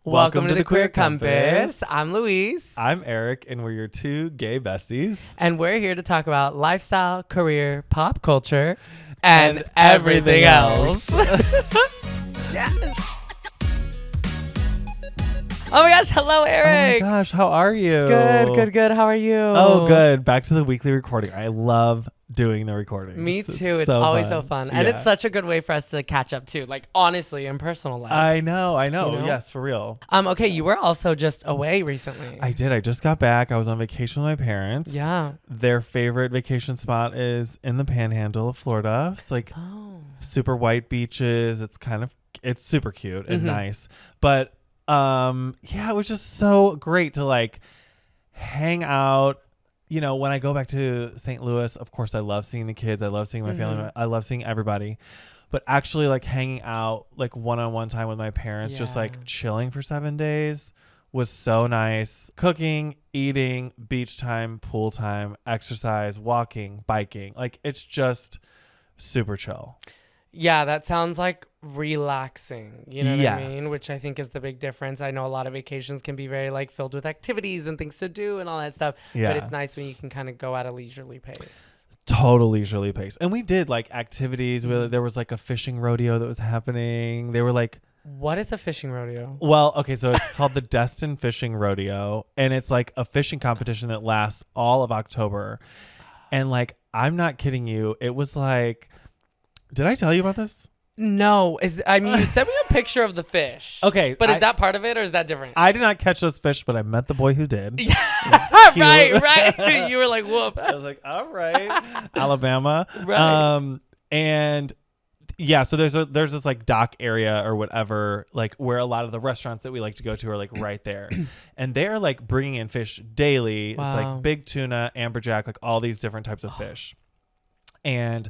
Welcome to the Queer Compass. I'm Luis. I'm Eric, and we're your two gay besties. And we're here to talk about lifestyle, career, pop culture, and everything else. Yes. Oh my gosh, hello, Eric. Oh my gosh, how are you? Good. How are you? Oh, good. Back to the weekly recording. I love doing the recordings. Me too. It's so always fun. so fun. And it's such a good way for us to catch up too. Like, honestly, in personal life. I know. You know? Yes, for real. Okay, you were also just away recently. I did. I just got back. I was on vacation with my parents. Yeah. Their favorite vacation spot is in the Panhandle of Florida. It's like super white beaches. It's super cute and nice. But it was just so great to like hang out. You know, when I go back to St. Louis, of course, I love seeing the kids. I love seeing my family. I love seeing everybody. But actually, like, hanging out, like, one-on-one time with my parents, just, like, chilling for 7 days was so nice. Cooking, eating, beach time, pool time, exercise, walking, biking. Like, it's just super chill. Yeah, that sounds like relaxing, you know what I Yes. mean? Which I think is the big difference. I know a lot of vacations can be very like filled with activities and things to do and all that stuff. Yeah. But it's nice when you can kind of go at a leisurely pace. Total leisurely pace. And we did like activities where there was like a fishing rodeo that was happening. They were like, what is a fishing rodeo? well, okay, so it's called the Destin Fishing Rodeo, and it's like a fishing competition that lasts all of October. And like, I'm not kidding you. It was like, did I tell you about this? No, you sent me a picture of the fish. Okay. But is that part of it or is that different? I did not catch those fish, but I met the boy who did. Yeah. Right. You were like, whoop. I was like, all right. Alabama. Right. And yeah, so there's this like dock area or whatever, like where a lot of the restaurants that we like to go to are like right there. And they're like bringing in fish daily. Wow. It's like big tuna, amberjack, like all these different types of fish. And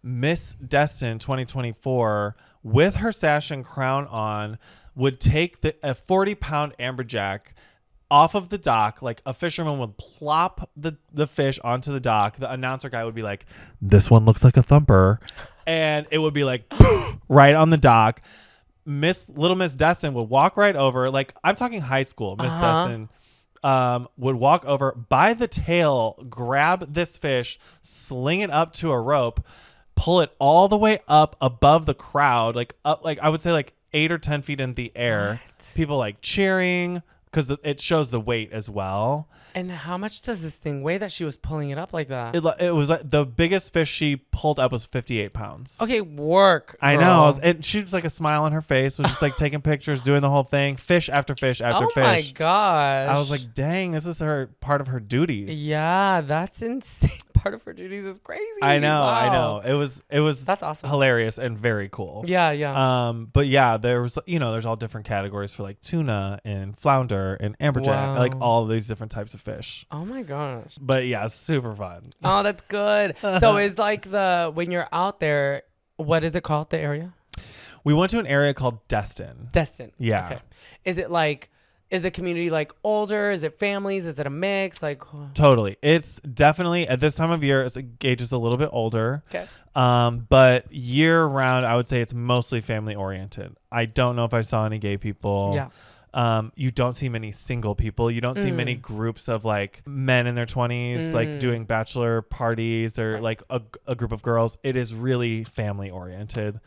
Miss Destin 2024, with her sash and crown on, would take a 40-pound amberjack off of the dock. Like, a fisherman would plop the fish onto the dock. The announcer guy would be like, "This one looks like a thumper," and it would be like right on the dock. Little Miss Destin would walk right over. Like, I'm talking high school. Miss Destin would walk over by the tail, grab this fish, sling it up to a rope, pull it all the way up above the crowd, like up, like I would say like 8 or 10 feet in the air. What? People like cheering because it shows the weight as well. And how much does this thing weigh that she was pulling it up like that? It was like the biggest fish she pulled up was 58 pounds. Okay, work. I girl. know. And she was like a smile on her face, was just like taking pictures, doing the whole thing, fish after fish after fish. Oh my gosh. I was like, dang, this is part of her duties. Yeah, that's insane. Part of her duties is crazy. I know. Wow. It was That's awesome. hilarious and very cool. Yeah. But yeah, there's all different categories for like tuna and flounder and amberjack, Wow. like all of these different types of fish. Oh my gosh. But yeah, super fun. Oh, that's good. So is like when you're out there, what is it called, the area? We went to an area called Destin. Destin. Yeah. Okay. Is the community like older? Is it families? Is it a mix? Like Totally. It's definitely at this time of year, age is a little bit older. Okay. But year round, I would say it's mostly family oriented. I don't know if I saw any gay people. Yeah. You don't see many single people. You don't see many groups of like men in their 20s like doing bachelor parties or like a group of girls. It is really family oriented.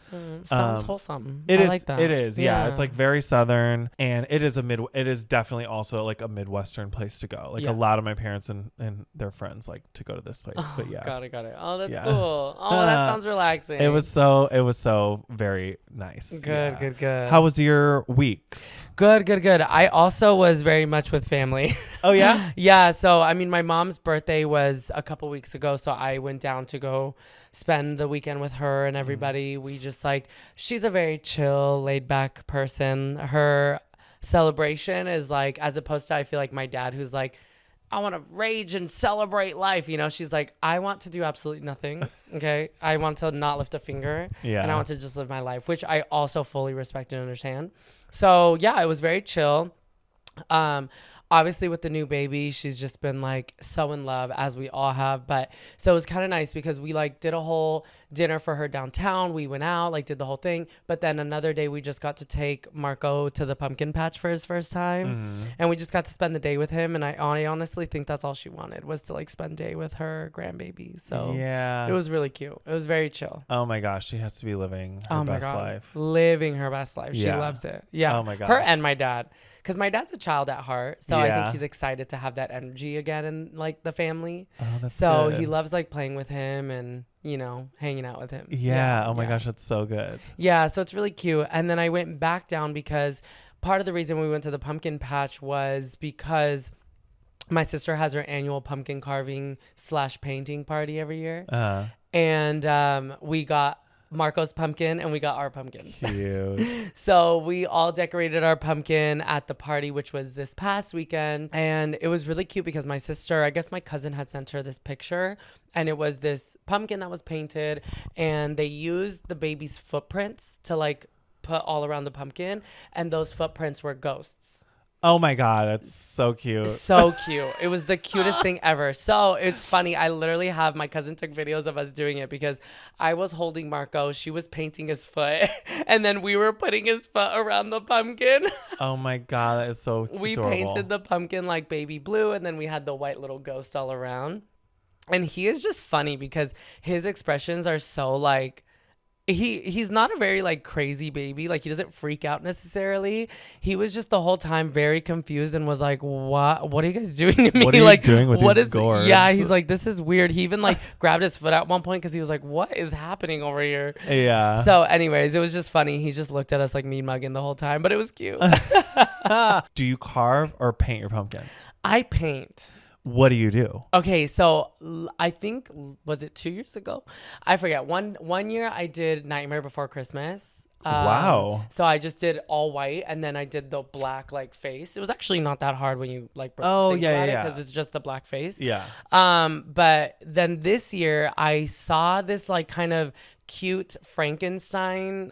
Sounds wholesome. I like that. It is. Yeah. It's like very Southern, and it is definitely also like a Midwestern place to go. Like a lot of my parents and their friends like to go to this place. But yeah. Got it. Oh, that's cool. Oh, that sounds relaxing. It was so very nice. Good. How was your weeks? Good. I also was very much with family. Oh, yeah? Yeah. So, I mean, my mom's birthday was a couple weeks ago. So I went down to go spend the weekend with her and everybody. We just she's a very chill, laid back person. Her celebration is like, as opposed to, I feel like my dad, who's like, I want to rage and celebrate life. You know, she's like, I want to do absolutely nothing. Okay. I want to not lift a finger. Yeah. And I want to just live my life, which I also fully respect and understand. So yeah, it was very chill. obviously with the new baby, she's just been like so in love, as we all have. But so it was kind of nice because we like did a whole dinner for her downtown. We went out, like did the whole thing. But then another day we just got to take Marco to the pumpkin patch for his first time. And we just got to spend the day with him. And I honestly think that's all she wanted, was to like spend day with her grandbaby. So yeah, it was really cute. It was very chill. Oh my gosh, she has to be living her best life. Living her best life. She loves it. Yeah. Oh my gosh. Her and my dad. Because my dad's a child at heart. So I Yeah. think he's excited to have that energy again in like the family. Oh, that's So good. he loves like playing with him and, you know, hanging out with him. Yeah. Oh my gosh, that's so good. Yeah. So it's really cute. And then I went back down because part of the reason we went to the pumpkin patch was because my sister has her annual pumpkin carving / painting party every year. And we got Marco's pumpkin and we got our pumpkin. Cute. So we all decorated our pumpkin at the party, which was this past weekend. And it was really cute because my sister, I guess my cousin had sent her this picture, and it was this pumpkin that was painted, and they used the baby's footprints to like put all around the pumpkin, and those footprints were ghosts. Oh my God, that's so cute. So cute. It was the cutest thing ever. So it's funny. I literally have, my cousin took videos of us doing it because I was holding Marco. She was painting his foot. And then we were putting his foot around the pumpkin. Oh my God, that is so We adorable. painted the pumpkin like baby blue. And then we had the white little ghost all around. And he is just funny because his expressions are so like, he's not a very like crazy baby. Like he doesn't freak out necessarily. He was just the whole time very confused and was like, what are you guys doing to me? What are you like doing with what these is gourds? Yeah, he's like, this is weird. He even like grabbed his foot at one point because he was like, what is happening over here? Yeah. So anyways, it was just funny. He just looked at us like mean mugging the whole time, but it was cute. Do you carve or paint your pumpkin? I paint. What do you do? Okay, so I think, was it 2 years ago? I forget. One year I did Nightmare Before Christmas. Wow. So I just did all white, and then I did the black like face. It was actually not that hard when you like because it's just the black face. Yeah. But then this year I saw this like kind of cute Frankenstein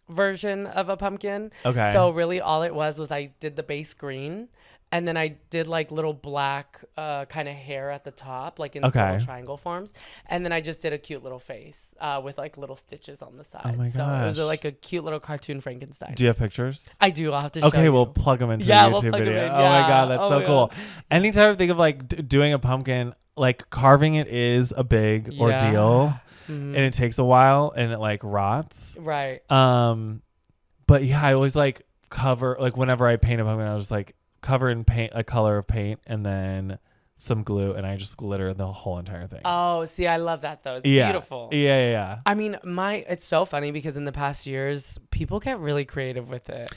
version of a pumpkin. Okay. So really all it was I did the base green. And then I did like little black kind of hair at the top, like in little triangle forms. And then I just did a cute little face with like little stitches on the side. Oh my So it was gosh. like a cute little cartoon Frankenstein. Do you have pictures? I do. I'll have to show you. Okay, we'll plug them into the we'll YouTube plug 'em video. in. Oh my God, that's Oh so my cool. God. Anytime I think of like doing a pumpkin, like carving it is a big ordeal. Mm-hmm. And it takes a while and it like rots. Right. But yeah, I always like cover, like whenever I paint a pumpkin, I was just like cover in paint, a color of paint, and then some glue, and I just glitter the whole entire thing. Oh, see, I love that though. It's beautiful. Yeah. I mean, it's so funny because in the past years, people get really creative with it.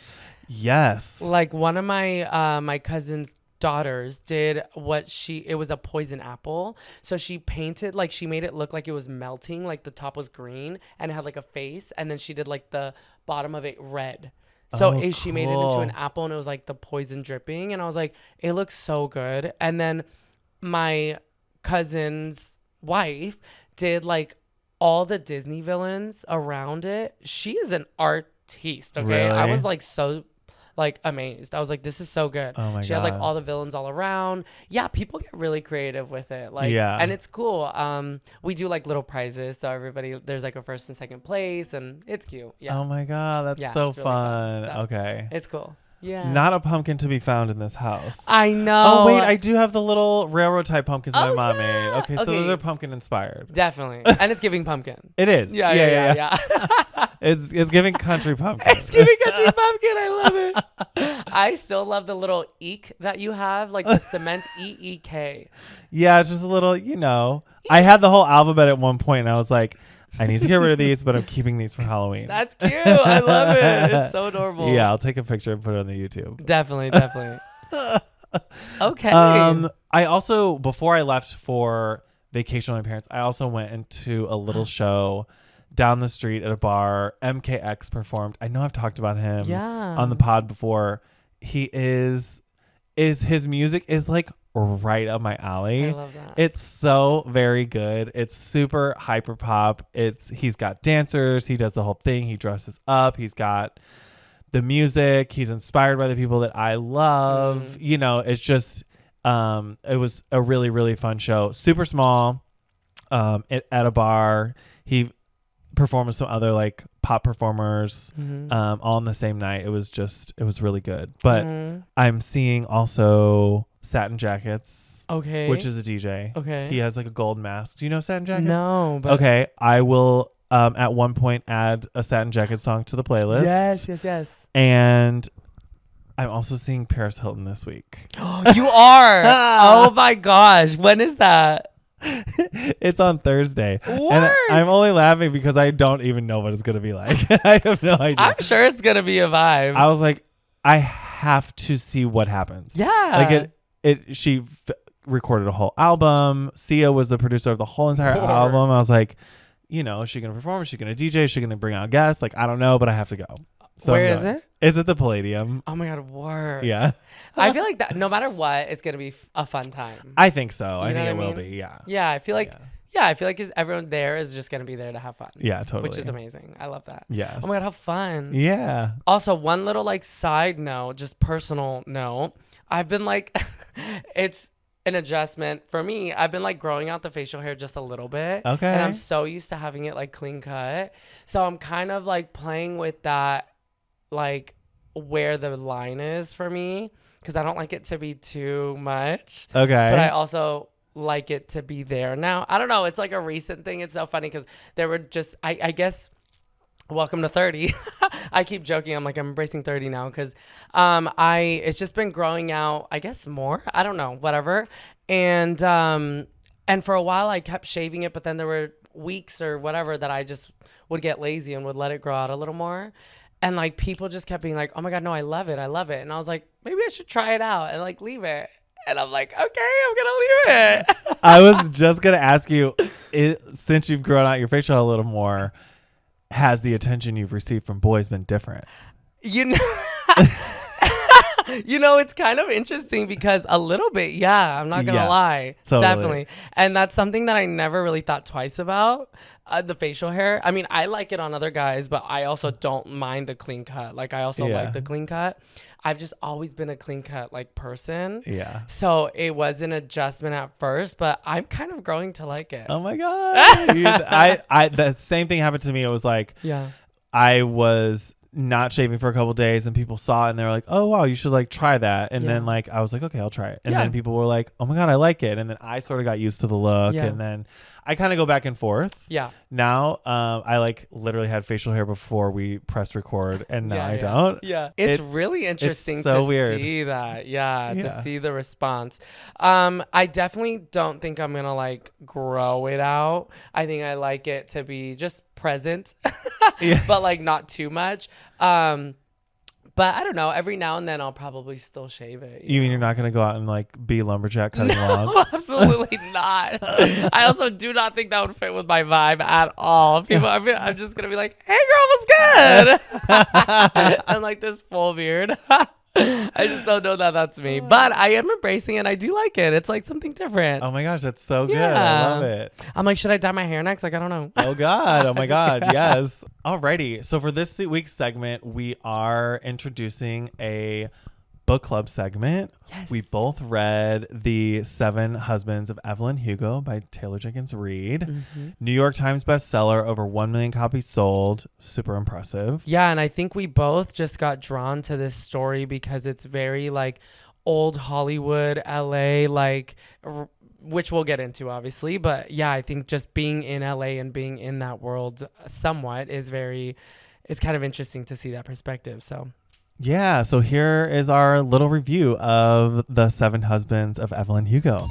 Yes. Like one of my my cousin's daughters did it was a poison apple. So she painted, like she made it look like it was melting, like the top was green and it had like a face, and then she did like the bottom of it red. So she made it into an apple, and it was like the poison dripping. And I was like, it looks so good. And then my cousin's wife did like all the Disney villains around it. She is an artiste. Okay. Really? I was like so like amazed. I was like, this is so good. Oh my She had like God. all the villains all around. Yeah, people get really creative with it. Like, Yeah. and it's cool. We do like little prizes, so there's like a first and second place, and it's cute. Yeah. Oh my God, that's Yeah, so it's really fun. fun. So, Okay. it's cool. Yeah. Not a pumpkin to be found in this house. I know. Oh wait, I do have the little railroad type pumpkins my mom yeah. made. Okay, so Okay. those are pumpkin inspired. Definitely. And it's giving pumpkin. It is. Yeah. It's giving country pumpkin. It's giving country pumpkin. I love it. I still love the little eek that you have, like the cement EEK. Yeah, it's just a little, I had the whole alphabet at one point, and I was like, I need to get rid of these, but I'm keeping these for Halloween. That's cute. I love it. It's so adorable. Yeah, I'll take a picture and put it on the YouTube. Definitely. Okay. I also, before I left for vacation with my parents, I also went into a little show down the street at a bar. MKX performed. I know I've talked about him on the pod before. His music is like right up my alley. I love that. It's so very good. It's super hyper pop. He's got dancers. He does the whole thing. He dresses up. He's got the music. He's inspired by the people that I love. You know, it's just it was a really, really fun show. Super small, at a bar. He performed with some other like pop performers, all on the same night. It was really good. But I'm seeing also Satin Jackets, Okay. which is a DJ. Okay. He has like a gold mask. Do you know Satin Jackets? No, but Okay, I will at one point add a Satin Jacket song to the playlist. Yes. And I'm also seeing Paris Hilton this week. You are. Oh my gosh. When is that? It's on Thursday. Word. And I'm only laughing because I don't even know what it's going to be like. I have no idea. I'm sure it's going to be a vibe. I was like, I have to see what happens. Yeah. Like she recorded a whole album. Sia was the producer of the whole entire album. I was like, you know, is she going to perform? Is she going to DJ? Is she going to bring out guests? Like, I don't know, but I have to go. So Where is it? It's at the Palladium. Oh my God, word. Yeah. I feel like that no matter what, it's going to be a fun time. I think so. I You know think it what I will mean? be. Yeah. Yeah, I feel like I feel like everyone there is just going to be there to have fun. Yeah, totally. Which is amazing. I love that. Yes. Oh my God, how fun. Yeah. Also, one little like side note, just personal note. I've been like, it's an adjustment for me. I've been like growing out the facial hair just a little bit. Okay. And I'm so used to having it like clean cut. So I'm kind of like playing with that, like where the line is for me. Because I don't like it to be too much. Okay. But I also like it to be there now. I don't know. It's like a recent thing. It's so funny because there were just, I guess, welcome to 30. I keep joking. I'm like, I'm embracing 30 now because it's just been growing out, I guess, more. I don't know, whatever. And for a while I kept shaving it, but then there were weeks or whatever that I just would get lazy and would let it grow out a little more. And like people just kept being like, oh my God, no, I love it. And I was like, maybe I should try it out and like leave it. And I'm like, okay, I'm going to leave it. I was just going to ask you, since you've grown out your facial a little more, has the attention you've received from boys been different? You know, it's kind of interesting because a little bit, yeah, I'm not going to lie. Totally. Definitely. And that's something that I never really thought twice about, the facial hair. I mean, I like it on other guys, but I also don't mind the clean cut. Like, I also like the clean cut. I've just always been a clean cut, like, person. Yeah. So it was an adjustment at first, but I'm kind of growing to like it. Oh, my God. The same thing happened to me. It was like, I was not shaving for a couple of days and people saw it and they were like, oh wow, you should like try that. And then like I was like, okay, I'll try it. And then people were like, oh my God, I like it. And then I sort of got used to the look and then I kind of go back and forth. Yeah. Now I like literally had facial hair before we pressed record and now I don't. Yeah. It's really interesting so to weird. see that. Yeah, to see the response. I definitely don't think I'm going to like grow it out. I think I like it to be just present, but like not too much. But I don't know. Every now and then I'll probably still shave it. You mean you're not going to go out and like be lumberjack cutting logs? Absolutely not. I also do not think that would fit with my vibe at all. People, I'm just going to be like, hey girl, what's good? I'm like this full beard. I just don't know that that's me. But I am embracing it. I do like it. It's like something different. Oh my gosh, that's so good. I love it. I'm like, should I dye my hair next? Like, I don't know. Oh God. Oh my God. Yes. Alrighty. So for this week's segment, we are introducing a book club segment. Yes. We both read The 7 Husbands of Evelyn Hugo by Taylor Jenkins Reid. New York Times bestseller, over 1 million copies sold. Super impressive. Yeah, and I think we both just got drawn to this story because it's very like old Hollywood, LA, like which we'll get into obviously, but yeah, I think just being in LA and being in that world somewhat is it's kind of interesting to see that perspective. So yeah, so here is our little review of The 7 Husbands of Evelyn Hugo.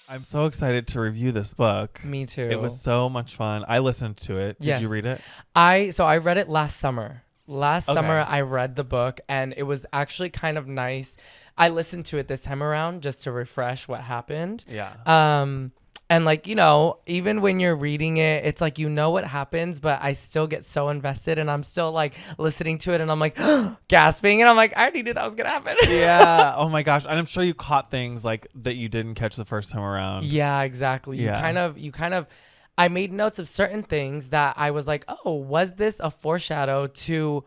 I'm so excited to review this book. Me too. It was so much fun. I listened to it. Did you read it? I read it last summer. Summer I read the book and it was actually kind of nice. I listened to it this time around just to refresh what happened. Yeah. And like, you know, even when you're reading it, it's like, you know what happens, but I still get so invested and I'm still like listening to it and I'm like gasping and I'm like, I already knew that was going to happen. Yeah. Oh my gosh. And I'm sure you caught things like that you didn't catch the first time around. Yeah, exactly. Yeah. You kind of, I made notes of certain things that I was like, oh, was this a foreshadow to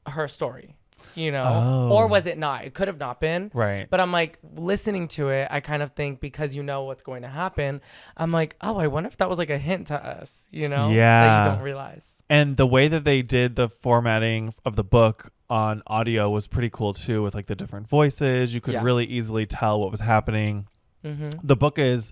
her story? You know, or was it not? It could have not been. Right. But I'm like, listening to it, I kind of think, because you know what's going to happen, I'm like, oh, I wonder if that was like a hint to us, you know? Yeah. That you don't realize. And the way that they did the formatting of the book on audio was pretty cool too, with like the different voices. You could really easily tell what was happening. The book is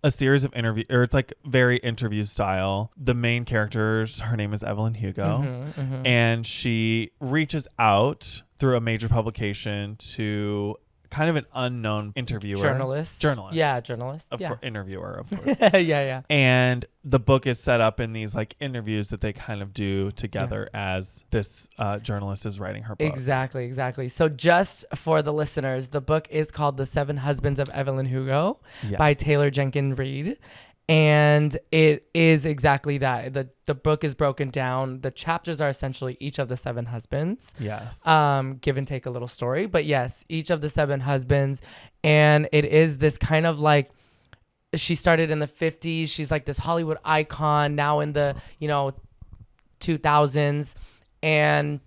a series of interview, or it's like very interview style. The main characters, her name is Evelyn Hugo, and she reaches out through a major publication to kind of an unknown interviewer. Journalist. Yeah, journalist. Interviewer, of course. Yeah. And the book is set up in these like interviews that they kind of do together as this journalist is writing her book. Exactly. So just for the listeners, the book is called The 7 Husbands of Evelyn Hugo by Taylor Jenkins Reid. And it is exactly that. The book is broken down. The chapters are essentially each of the 7 husbands. Yes. Give and take a little story. But yes, each of the 7 husbands. And it is this kind of like, she started in the 50s. She's like this Hollywood icon now in the, 2000s. And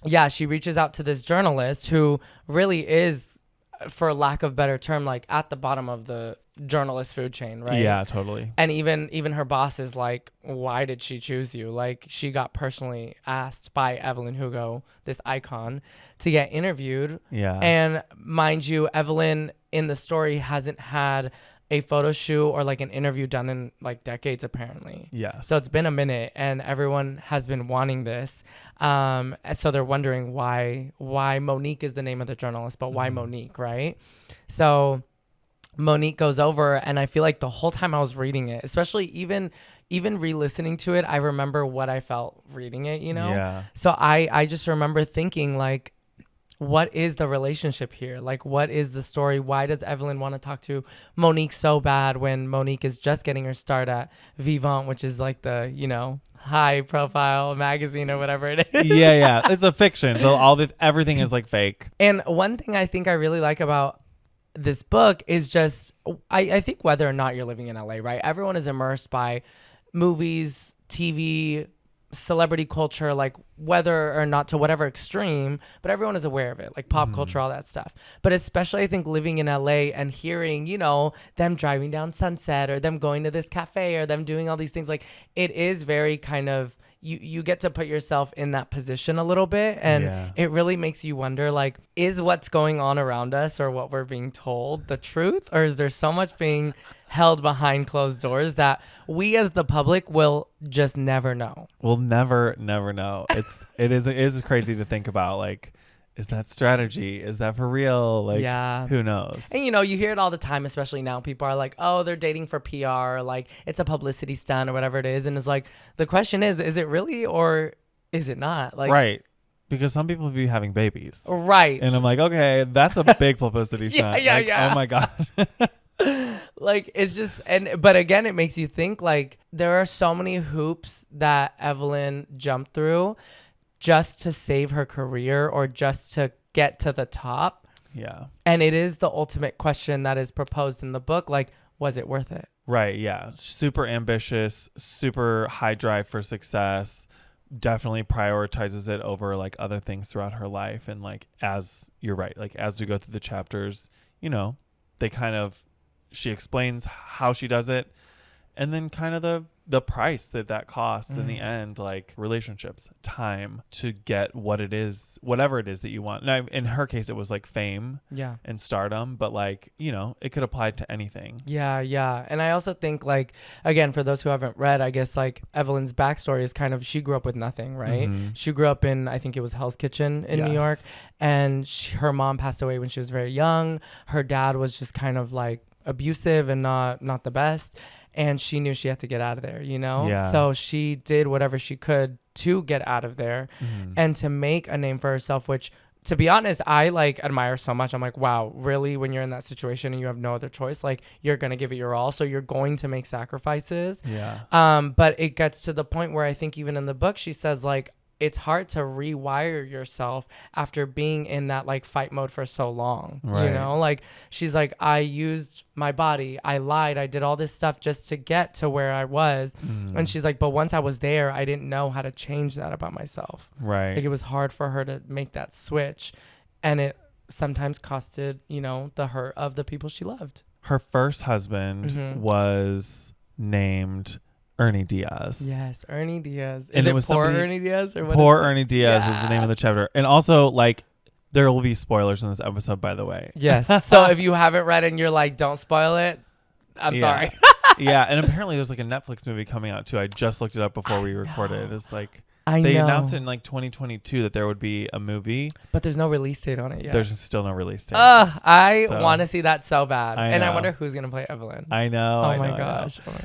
yeah, she reaches out to this journalist who really is, for lack of better term, like at the bottom of the journalist food chain, right? Yeah, totally. And even her boss is like, why did she choose you? Like, she got personally asked by Evelyn Hugo, this icon, to get interviewed. Yeah. And mind you, Evelyn in the story hasn't had a photo shoot or like an interview done in like decades, apparently. Yes. So it's been a minute, and everyone has been wanting this. So they're wondering why Monique is the name of the journalist, but why Monique, right? So Monique goes over, and I feel like the whole time I was reading it, especially even re-listening to it, I remember what I felt reading it, Yeah. So I just remember thinking, like, what is the relationship here? Like, what is the story? Why does Evelyn want to talk to Monique so bad when Monique is just getting her start at Vivant, which is like the, high profile magazine or whatever it is? Yeah. It's a fiction. So everything is like fake. And one thing I think I really like about this book is just, I think whether or not you're living in LA, right? Everyone is immersed by movies, TV, celebrity culture, like whether or not to whatever extreme, but everyone is aware of it, like pop culture, all that stuff. But especially I think living in LA and hearing, them driving down Sunset, or them going to this cafe, or them doing all these things, like it is very kind of, you get to put yourself in that position a little bit, and it really makes you wonder, like, is what's going on around us or what we're being told the truth, or is there so much being held behind closed doors that we as the public will just never know? We'll never know. It is crazy to think about, like, is that strategy? Is that for real? Like, who knows? And you hear it all the time, especially now. People are like, oh, they're dating for PR, like it's a publicity stunt or whatever it is. And it's like, the question is it really, or is it not? Like, right. Because some people be having babies. Right. And I'm like, okay, that's a big publicity stunt. Yeah. Oh my God. Like, it's just, but again, it makes you think, like, there are so many hoops that Evelyn jumped through just to save her career or just to get to the top. Yeah. And it is the ultimate question that is proposed in the book. Like, was it worth it? Right. Yeah. Super ambitious, super high drive for success. Definitely prioritizes it over like other things throughout her life. And like, as you're right, like as we go through the chapters, they kind of, she explains how she does it, and then kind of the price that costs in the end, like relationships, time to get whatever it is that you want. Now, in her case, it was like fame and stardom, but like, it could apply to anything. Yeah. And I also think, like, again, for those who haven't read, I guess like Evelyn's backstory is kind of, she grew up with nothing, right? She grew up in, I think it was Hell's Kitchen in New York, and her mom passed away when she was very young. Her dad was just kind of like abusive and not the best. And she knew she had to get out of there, Yeah. So she did whatever she could to get out of there and to make a name for herself, which, to be honest, I like admire so much. I'm like, wow, really? When you're in that situation and you have no other choice, like, you're going to give it your all. So you're going to make sacrifices. Yeah. But it gets to the point where I think even in the book, she says, like, it's hard to rewire yourself after being in that like fight mode for so long. Right. You know, like she's like, I used my body, I lied, I did all this stuff just to get to where I was. And she's like, but once I was there, I didn't know how to change that about myself. Right. Like it was hard for her to make that switch, and it sometimes costed, you know, the hurt of the people she loved. Her first husband was named Ernie Diaz. Yes, Ernie Diaz. And Is it it was poor somebody- Ernie Diaz or what? Poor is it? Ernie Diaz is the name of the chapter. And also, like, there will be spoilers in this episode, by the way. Yes. So if you haven't read it and you're like, don't spoil it, I'm sorry. Yeah, and apparently there's like a Netflix movie coming out too. I just looked it up before we recorded. It's like they announced in like 2022 that there would be a movie, but there's no release date on it yet. There's still no release date. I So- want to see that so bad, I and I know. wonder who's gonna play Evelyn. I know. Oh I my know, I know. gosh. Oh my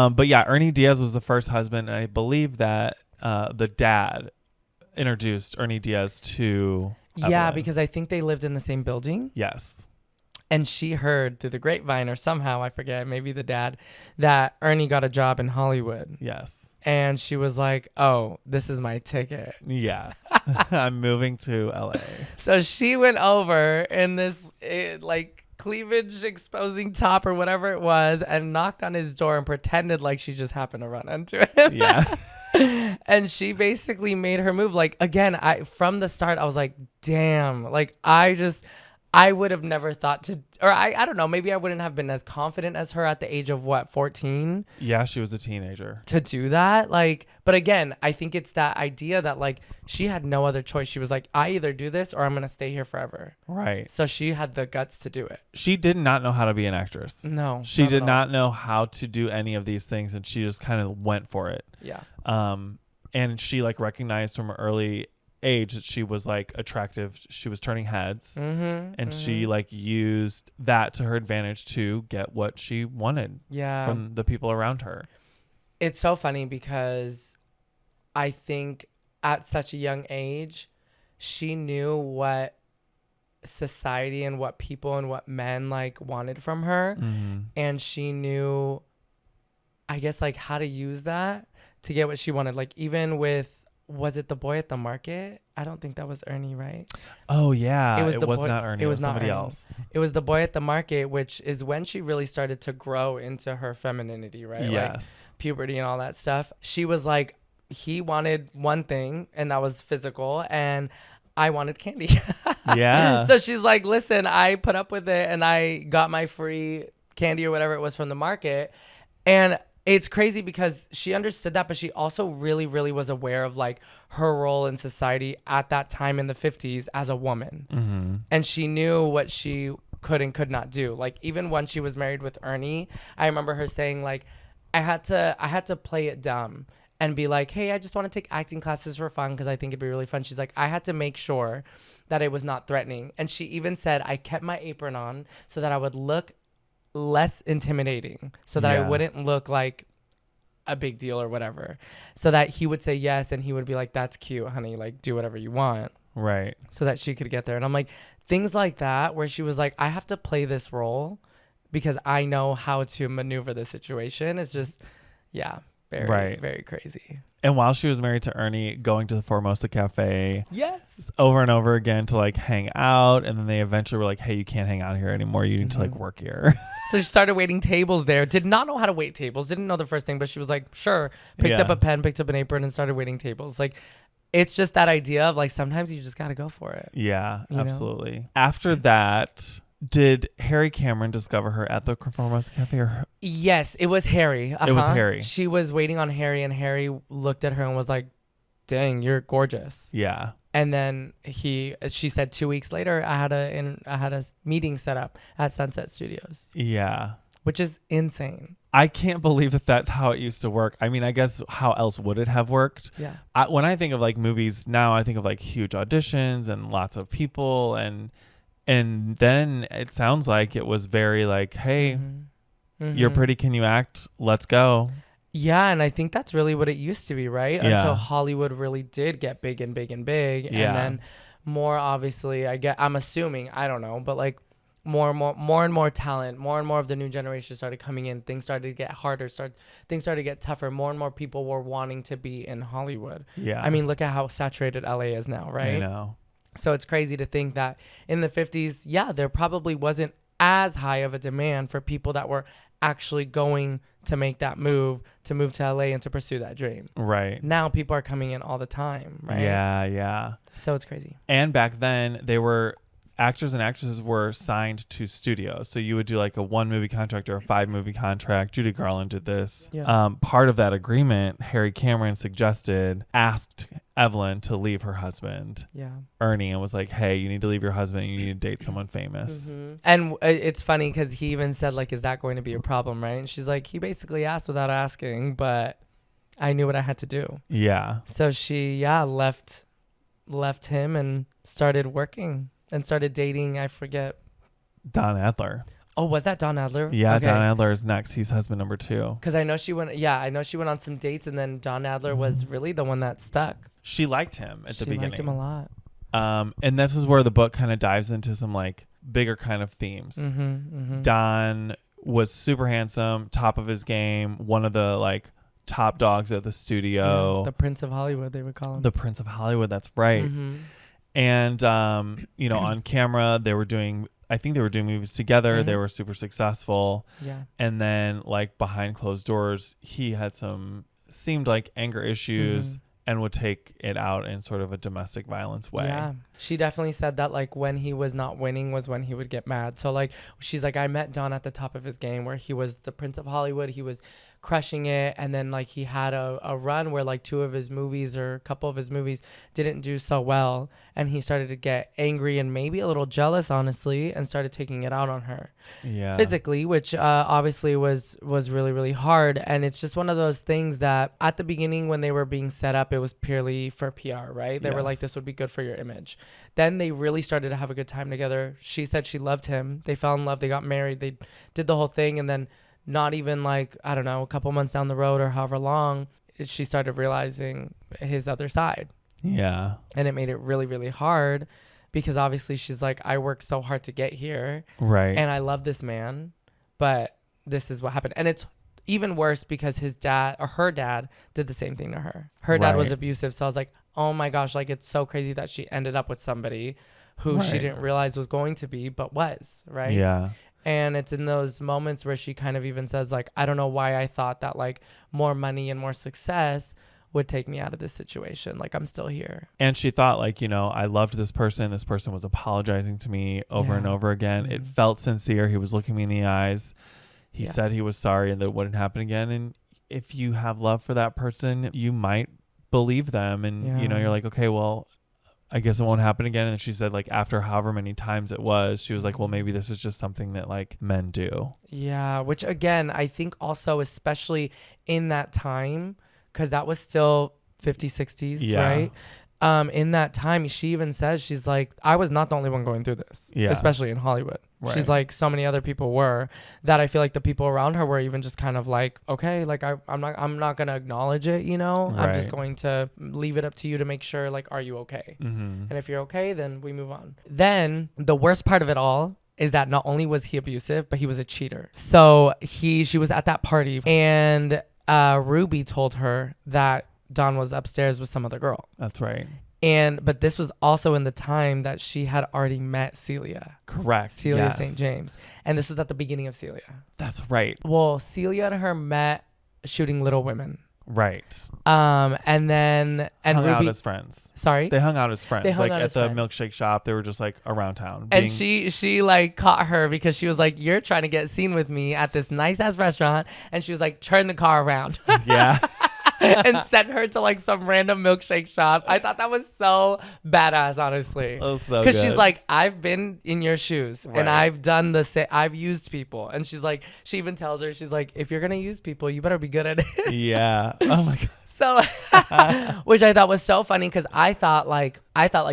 gosh. But yeah, Ernie Diaz was the first husband, and I believe that the dad introduced Ernie Diaz to Yeah, Evelyn. because I think they lived in the same building. Yes. And she heard through the grapevine, or somehow, I forget, maybe the dad, that Ernie got a job in Hollywood. Yes. And she was like, oh, this is my ticket. Yeah. I'm moving to LA. So she went over in this like cleavage exposing top or whatever it was, and knocked on his door and pretended like she just happened to run into him. Yeah. And she basically made her move. Like, again, from the start, I was like, damn, like I would have never thought to, or I don't know, maybe I wouldn't have been as confident as her at the age of 14 Yeah, she was a teenager. to do that. Like, but again, I think it's that idea that like she had no other choice. She was like, I either do this or I'm going to stay here forever. Right. So she had the guts to do it. She did not know how to be an actress. No. She at did all. not know how to do any of these things, and she just kind of went for it. Yeah. And she like recognized from an early age that she was like attractive. She was turning heads, and she like used that to her advantage to get what she wanted from the people around her. It's so funny because I think at such a young age, she knew what society and what people and what men like wanted from her. And she knew, I guess, like how to use that to get what she wanted. Like even with, was it the boy at the market? I don't think that was Ernie, right? Oh yeah, It was the boy- not Ernie. it It was was not somebody Ernie. else. It was the boy at the market, which is when she really started to grow into her femininity, right? Like Yes. puberty and all that stuff. She was like, he wanted one thing, and that was physical, and I wanted candy. Yeah. So she's like, listen, I put up with it, and I got my free candy or whatever it was from the market. And it's crazy because she understood that, but she also really, really was aware of like her role in society at that time in the 50s as a woman. And she knew what she could and could not do. Like even when she was married with Ernie, I remember her saying like, I had to play it dumb and be like, hey, I just want to take acting classes for fun because I think it'd be really fun. She's like, I had to make sure that it was not threatening. And she even said, I kept my apron on so that I would look less intimidating, so that I Yeah. wouldn't look like a big deal or whatever, so that he would say yes and he would be like, that's cute, honey, like do whatever you want, Right. so that she could get there. And I'm like, things like that where she was like, I have to play this role because I know how to maneuver the situation. It's just very Right. very crazy. And while she was married to Ernie, going to the Formosa Cafe Yes. over and over again to like hang out, and then they eventually were like, hey, you can't hang out here anymore, you need to like work here. So she started waiting tables there. Did not know how to wait tables. Didn't know the first thing, but she was like, sure. Picked up Yeah. a pen, picked up an apron, and started waiting tables. Like, it's just that idea of like, sometimes you just got to go for it. Yeah, You know? absolutely. After that, did Harry Cameron discover her at the Formosa Cafe? Or Yes, it was Harry. It was Harry. She was waiting on Harry, and Harry looked at her and was like, dang, you're gorgeous. Yeah. And then she said 2 weeks later, I had a meeting set up at Sunset Studios, Yeah. which is insane. I can't believe that that's how it used to work. I mean, I guess how else would it have worked? Yeah. When I think of like movies now, I think of like huge auditions and lots of people, and then it sounds like it was very like, hey, you're pretty, can you act? Let's go. Yeah, and I think that's really what it used to be, right? Yeah. Until Hollywood really did get big and big and big. Yeah. And then more obviously, I'm assuming, I don't know, but like more and more talent, more and more of the new generation started coming in. Things started to get harder. Things started to get tougher. More and more people were wanting to be in Hollywood. Yeah. I mean, look at how saturated LA is now, right? I know. So it's crazy to think that in the 50s, yeah, there probably wasn't as high of a demand for people that were actually going to make that move to LA and to pursue that dream. Right. Now people are coming in all the time, right? Yeah. So it's crazy. And back then, actors and actresses were signed to studios. So you would do like a 1 movie contract or a 5 movie contract. Judy Garland did this. Yeah. Part of that agreement, Harry Cameron asked Evelyn to leave her husband, Ernie, and was like, hey, you need to leave your husband. You need to date someone famous. Mm-hmm. And it's funny because he even said, like, is that going to be a problem, right? And she's like, he basically asked without asking, but I knew what I had to do. Yeah. So she, left him and started working. And started dating, I forget. Don Adler. Oh, was that Don Adler? Yeah, okay. Don Adler is next. He's husband number 2. Because I know she went on some dates, and then Don Adler was really the one that stuck. She liked him at the beginning. She liked him a lot. And this is where the book kind of dives into some like bigger kind of themes. Mm-hmm, mm-hmm. Don was super handsome, top of his game, one of the like top dogs at the studio. Yeah, the Prince of Hollywood, they would call him. The Prince of Hollywood, that's right. Mm-hmm. And, on camera, they were doing movies together. Mm-hmm. They were super successful. Yeah. And then, like, behind closed doors, he had seemed like anger issues and would take it out in sort of a domestic violence way. Yeah. She definitely said that, like, when he was not winning was when he would get mad. So, like, she's like, I met Don at the top of his game where he was the Prince of Hollywood. He was crushing it, and then like he had a run where like 2 of his movies or a couple of his movies didn't do so well, and he started to get angry and maybe a little jealous, honestly, and started taking it out on her physically, which obviously was really, really hard. And it's just one of those things that at the beginning when they were being set up, it was purely for PR, right? They were like, this would be good for your image. Then they really started to have a good time together. She said she loved him. They fell in love. They got married. They did the whole thing. And then not even like, I don't know, a couple months down the road or however long, she started realizing his other side. Yeah. And it made it really, really hard because obviously she's like, I worked so hard to get here. Right. And I love this man, but this is what happened. And it's even worse because her dad did the same thing to her. Her dad was abusive. So I was like, oh my gosh, like it's so crazy that she ended up with somebody who she didn't realize was going to be, but was, right? Yeah. And it's in those moments where she kind of even says, like, I don't know why I thought that, like, more money and more success would take me out of this situation. Like, I'm still here. And she thought, like, I loved this person. This person was apologizing to me over and over again. It felt sincere. He was looking me in the eyes. He said he was sorry and that it wouldn't happen again. And if you have love for that person, you might believe them. And, you're like, okay, well, I guess it won't happen again. And she said, like, after however many times it was, she was like, well, maybe this is just something that like men do. Yeah. Which again, I think also, especially in that time, because that was still 50s, 60s, right? In that time, she even says, she's like, I was not the only one going through this, especially in Hollywood. Right. She's like, so many other people were, that I feel like the people around her were even just kind of like, okay, like I'm not going to acknowledge it, I'm just going to leave it up to you to make sure, like, are you okay? Mm-hmm. And if you're okay, then we move on. Then the worst part of it all is that not only was he abusive, but he was a cheater. So she was at that party, and Ruby told her that Don was upstairs with some other girl. That's right. But this was also in the time that she had already met Celia. Correct. Celia St. James. And this was at the beginning of Celia. That's right. Well, Celia and her met shooting Little Women. Right. And hung Ruby, out as friends. Sorry? They hung out as friends. Like at the friends. milkshake shop, they were just like around town. And she like caught her because she was like, you're trying to get seen with me at this nice ass restaurant. And she was like, turn the car around. Yeah. And sent her to like some random milkshake shop. I thought that was so badass, honestly. That was so good. Because she's like, I've been in your shoes and I've done the same. I've used people. And she's like, she even tells her, she's like, if you're going to use people, you better be good at it. Yeah. Oh my God. So, which I thought was so funny because I thought like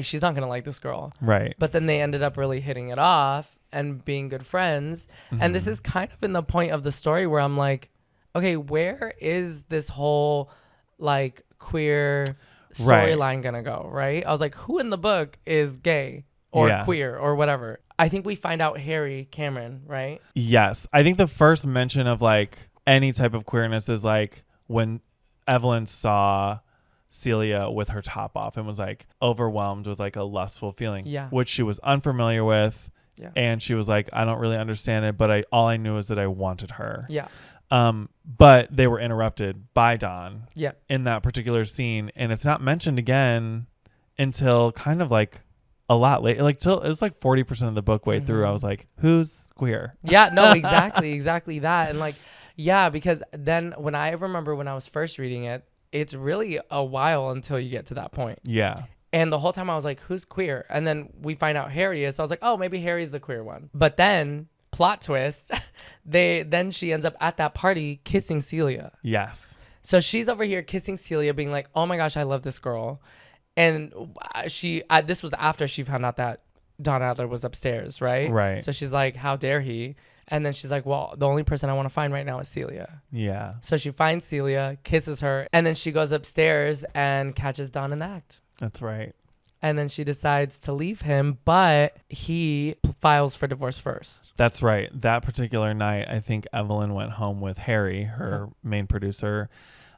she's not going to like this girl. Right. But then they ended up really hitting it off and being good friends. Mm-hmm. And this is kind of in the point of the story where I'm like, okay, where is this whole like queer storyline gonna go, right? I was like, who in the book is gay or queer or whatever? I think we find out Harry Cameron, right? Yes. I think the first mention of like any type of queerness is like when Evelyn saw Celia with her top off and was like overwhelmed with like a lustful feeling, Yeah. which she was unfamiliar with. Yeah. And she was like, I don't really understand it, but all I knew is that I wanted her. Yeah. But they were interrupted by Don Yeah. in that particular scene. And it's not mentioned again until kind of like a lot later. Like till it was like 40% of the book way through. I was like, who's queer? Yeah, no, exactly that. And like, yeah, because then when I was first reading it, it's really a while until you get to that point. Yeah. And the whole time I was like, who's queer? And then we find out Harry is. So I was like, oh, maybe Harry's the queer one. But then, plot twist, then she ends up at that party kissing Celia. Yes. So she's over here kissing Celia, being like, oh my gosh, I love this girl. And this was after she found out that Don Adler was upstairs, right? Right. So she's like, how dare he? And then she's like, well, the only person I want to find right now is Celia. Yeah. So she finds Celia, kisses her, and then she goes upstairs and catches Don in the act. That's right. And then she decides to leave him, but he files for divorce first. That's right. That particular night, I think Evelyn went home with Harry, her main producer,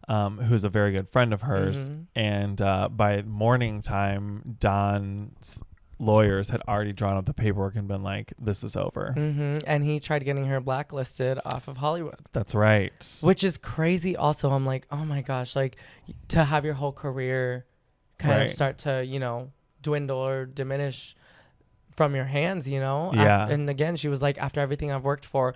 who's a very good friend of hers. And by morning time, Don's lawyers had already drawn up the paperwork and been like, this is over. And he tried getting her blacklisted off of Hollywood. That's right. Which is crazy. Also, I'm like, oh my gosh, like to have your whole career kind of start to, dwindle or diminish from your hands, Yeah. And again, she was like, after everything I've worked for,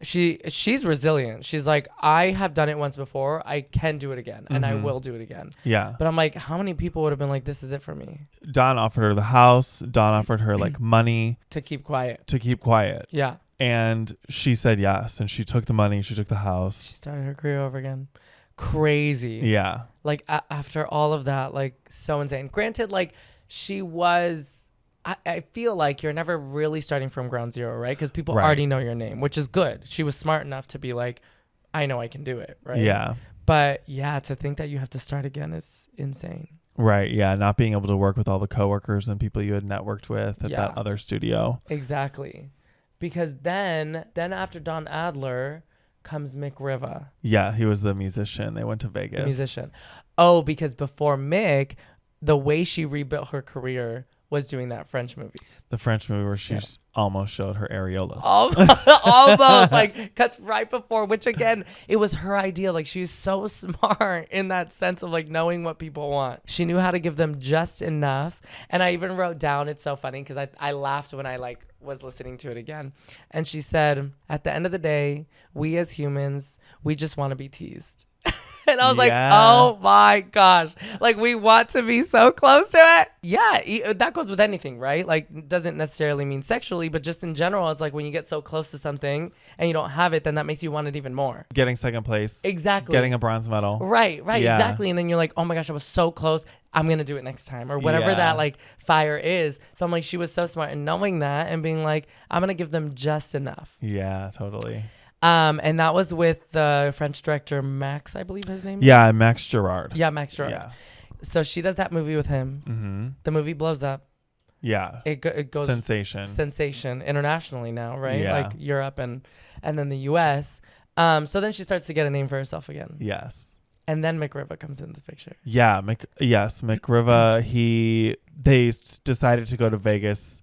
she's resilient. She's like, I have done it once before. I can do it again, and I will do it again. Yeah. But I'm like, how many people would have been like, this is it for me? Don offered her the house. Don offered her like money To keep quiet. Yeah. And she said yes. And she took the money. She took the She house. started her career over again. Crazy. Yeah. Like after all of that, like so insane. Granted, like she was, I feel like you're never really starting from ground zero, right? Because people already know your name, which is good. She was smart enough to be like, I know I can do it, right? Yeah. But yeah, to think that you have to start again is insane. Right. Yeah. Not being able to work with all the coworkers and people you had networked with at that other studio. Exactly. Because then after Don Adler comes Mick Riva. Yeah. He was the musician. They went to Vegas. The musician. Oh, because before Mick, the way she rebuilt her career was doing that French movie. The French movie where she almost showed her areolas. Almost. Like, cuts right before, which again, it was her idea. Like, she's so smart in that sense of like knowing what people want. She knew how to give them just enough. And I even wrote down, it's so funny because I laughed when I like was listening to it again. And she said, at the end of the day, we as humans, we just want to be teased. And I was like, oh my gosh. Like, we want to be so close to it. Yeah, that goes with anything, right? Like, doesn't necessarily mean sexually, but just in general, it's like when you get so close to something and you don't have it, then that makes you want it even more. Getting second place. Exactly. Getting a bronze medal. Right, Yeah. exactly. And then you're like, oh my gosh, I was so close. I'm going to do it next time or whatever that like fire is. So I'm like, she was so smart in knowing that and being like, I'm going to give them just enough. Yeah, totally. And that was with the French director Max, I believe his name is. Yeah, Max Gerard. Yeah, Max Gerard. Yeah. So she does that movie with him. Mm-hmm. The movie blows up. Yeah. It goes sensation internationally now, right? Yeah. Like Europe and then the US. So then she starts to get a name for herself again. Yes. And then Mick Riva comes into the picture. Yeah, Mick Riva. They decided to go to Vegas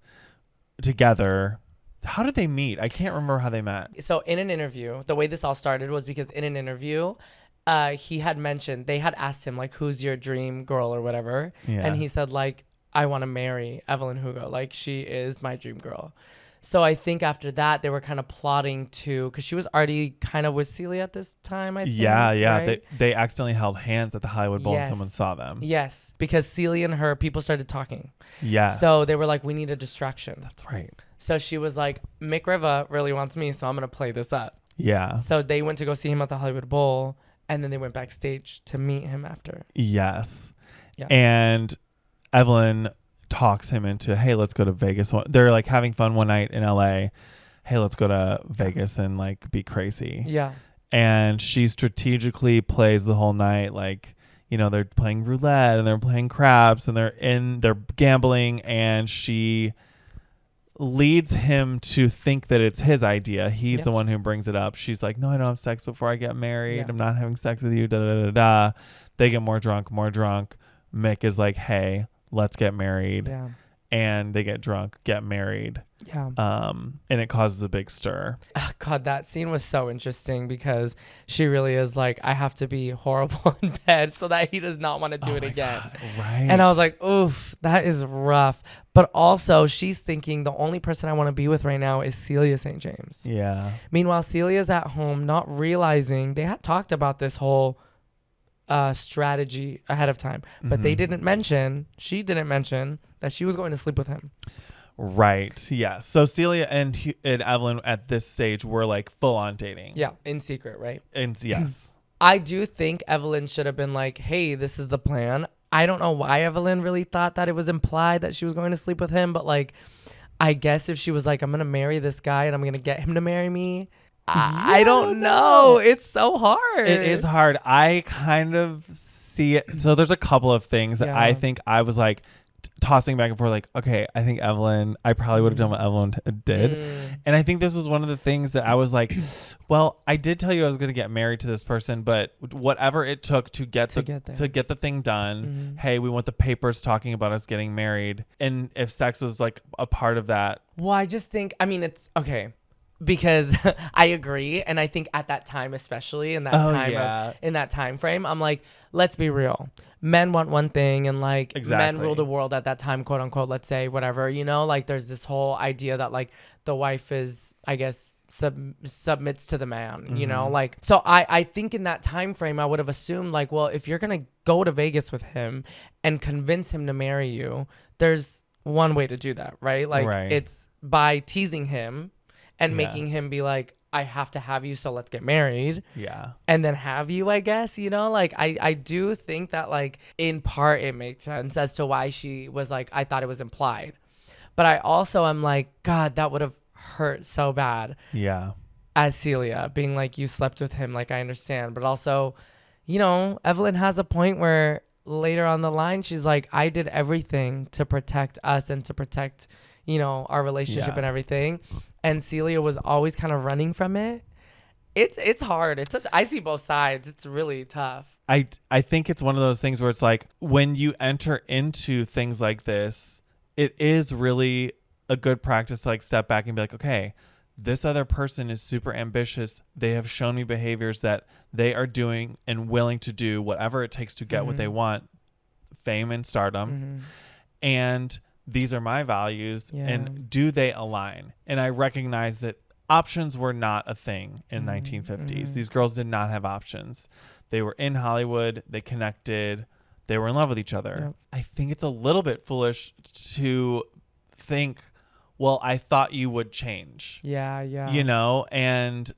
together. How did they meet? I can't remember how they met. So in an interview, the way this all started was because in an interview, he had mentioned, they had asked him like, who's your dream girl or whatever. Yeah. And he said like, I want to marry Evelyn Hugo. Like, she is my dream girl. So I think after that, they were kind of plotting to, because she was already kind of with Celia at this time, I think. Yeah. Right? They accidentally held hands at the Hollywood Bowl and someone saw them. Yes, because Celia and her, people started talking. Yes. So they were like, we need a distraction. That's right. So she was like, Mick Riva really wants me, so I'm going to play this up. Yeah. So they went to go see him at the Hollywood Bowl, and then they went backstage to meet him after. Yes. Yeah. And Evelyn talks him into, hey, let's go to Vegas. They're like having fun one night in LA. Hey, let's go to Vegas and like be crazy. Yeah. And she strategically plays the whole night. Like, you know, they're playing roulette and they're playing craps and they're gambling, and she leads him to think that it's his idea. He's Yep. the one who brings it up. She's like, no, I don't have sex before I get married. Yeah. I'm not having sex with you. Da da da da. They get more drunk. Mick is like, hey, let's get married. Yeah. And they get drunk, get married. Yeah. And it causes a big stir. Oh, God, that scene was so interesting because she really is like, I have to be horrible in bed so that he does not want to do it again. God, right. And I was like, oof, that is rough. But also, she's thinking the only person I want to be with right now is Celia St. James. yeah. Meanwhile, Celia's at home, not realizing they had talked about this whole strategy ahead of time, but she didn't mention that she was going to sleep with him. Right. Yeah. So Celia and Evelyn at this stage were like full on dating. Yeah, in secret, right? And yes. I do think Evelyn should have been like, hey, this is the plan. I don't know why Evelyn really thought that it was implied that she was going to sleep with him, but like, I guess if she was like, I'm going to marry this guy and I'm going to get him to marry me, I don't know. It's so hard. It is hard. I kind of see it. So there's a couple of things that I think I was like tossing back and forth, like, okay, I think I probably would have done what Evelyn did. And I think this was one of the things that I was like, well, I did tell you I was going to get married to this person, but whatever it took to get the thing done, hey, we want the papers talking about us getting married. And if sex was like a part of that. Well, I just think, I mean, it's okay. Because I agree, and I think at that time, especially in that time frame, I'm like, let's be real. Men want one thing, and like men rule the world at that time, quote unquote. Let's say whatever, you know. Like there's this whole idea that like the wife is, I guess, submits to the man, you know. Like so, I think in that time frame, I would have assumed like, well, if you're gonna go to Vegas with him and convince him to marry you, there's one way to do that, right? Like it's by teasing him. And making him be like, I have to have you, so let's get married. Yeah. And then have you, I guess, you know? Like, I do think that, like, in part it makes sense as to why she was like, I thought it was implied. But I also am like, God, that would have hurt so bad. Yeah. As Celia, being like, you slept with him, like, I understand. But also, you know, Evelyn has a point where later on the line, she's like, I did everything to protect us and to protect, you know, our relationship and everything. And Celia was always kind of running from it. It's hard. I see both sides. It's really tough. I think it's one of those things where it's like when you enter into things like this, it is really a good practice to like step back and be like, okay, this other person is super ambitious. They have shown me behaviors that they are doing and willing to do whatever it takes to get what they want, fame and stardom. And these are my values, and do they align? And I recognize that options were not a thing in 1950s. These girls did not have options. They were in Hollywood. They connected. They were in love with each other. Yep. I think it's a little bit foolish to think, well, I thought you would change. Yeah. You know, and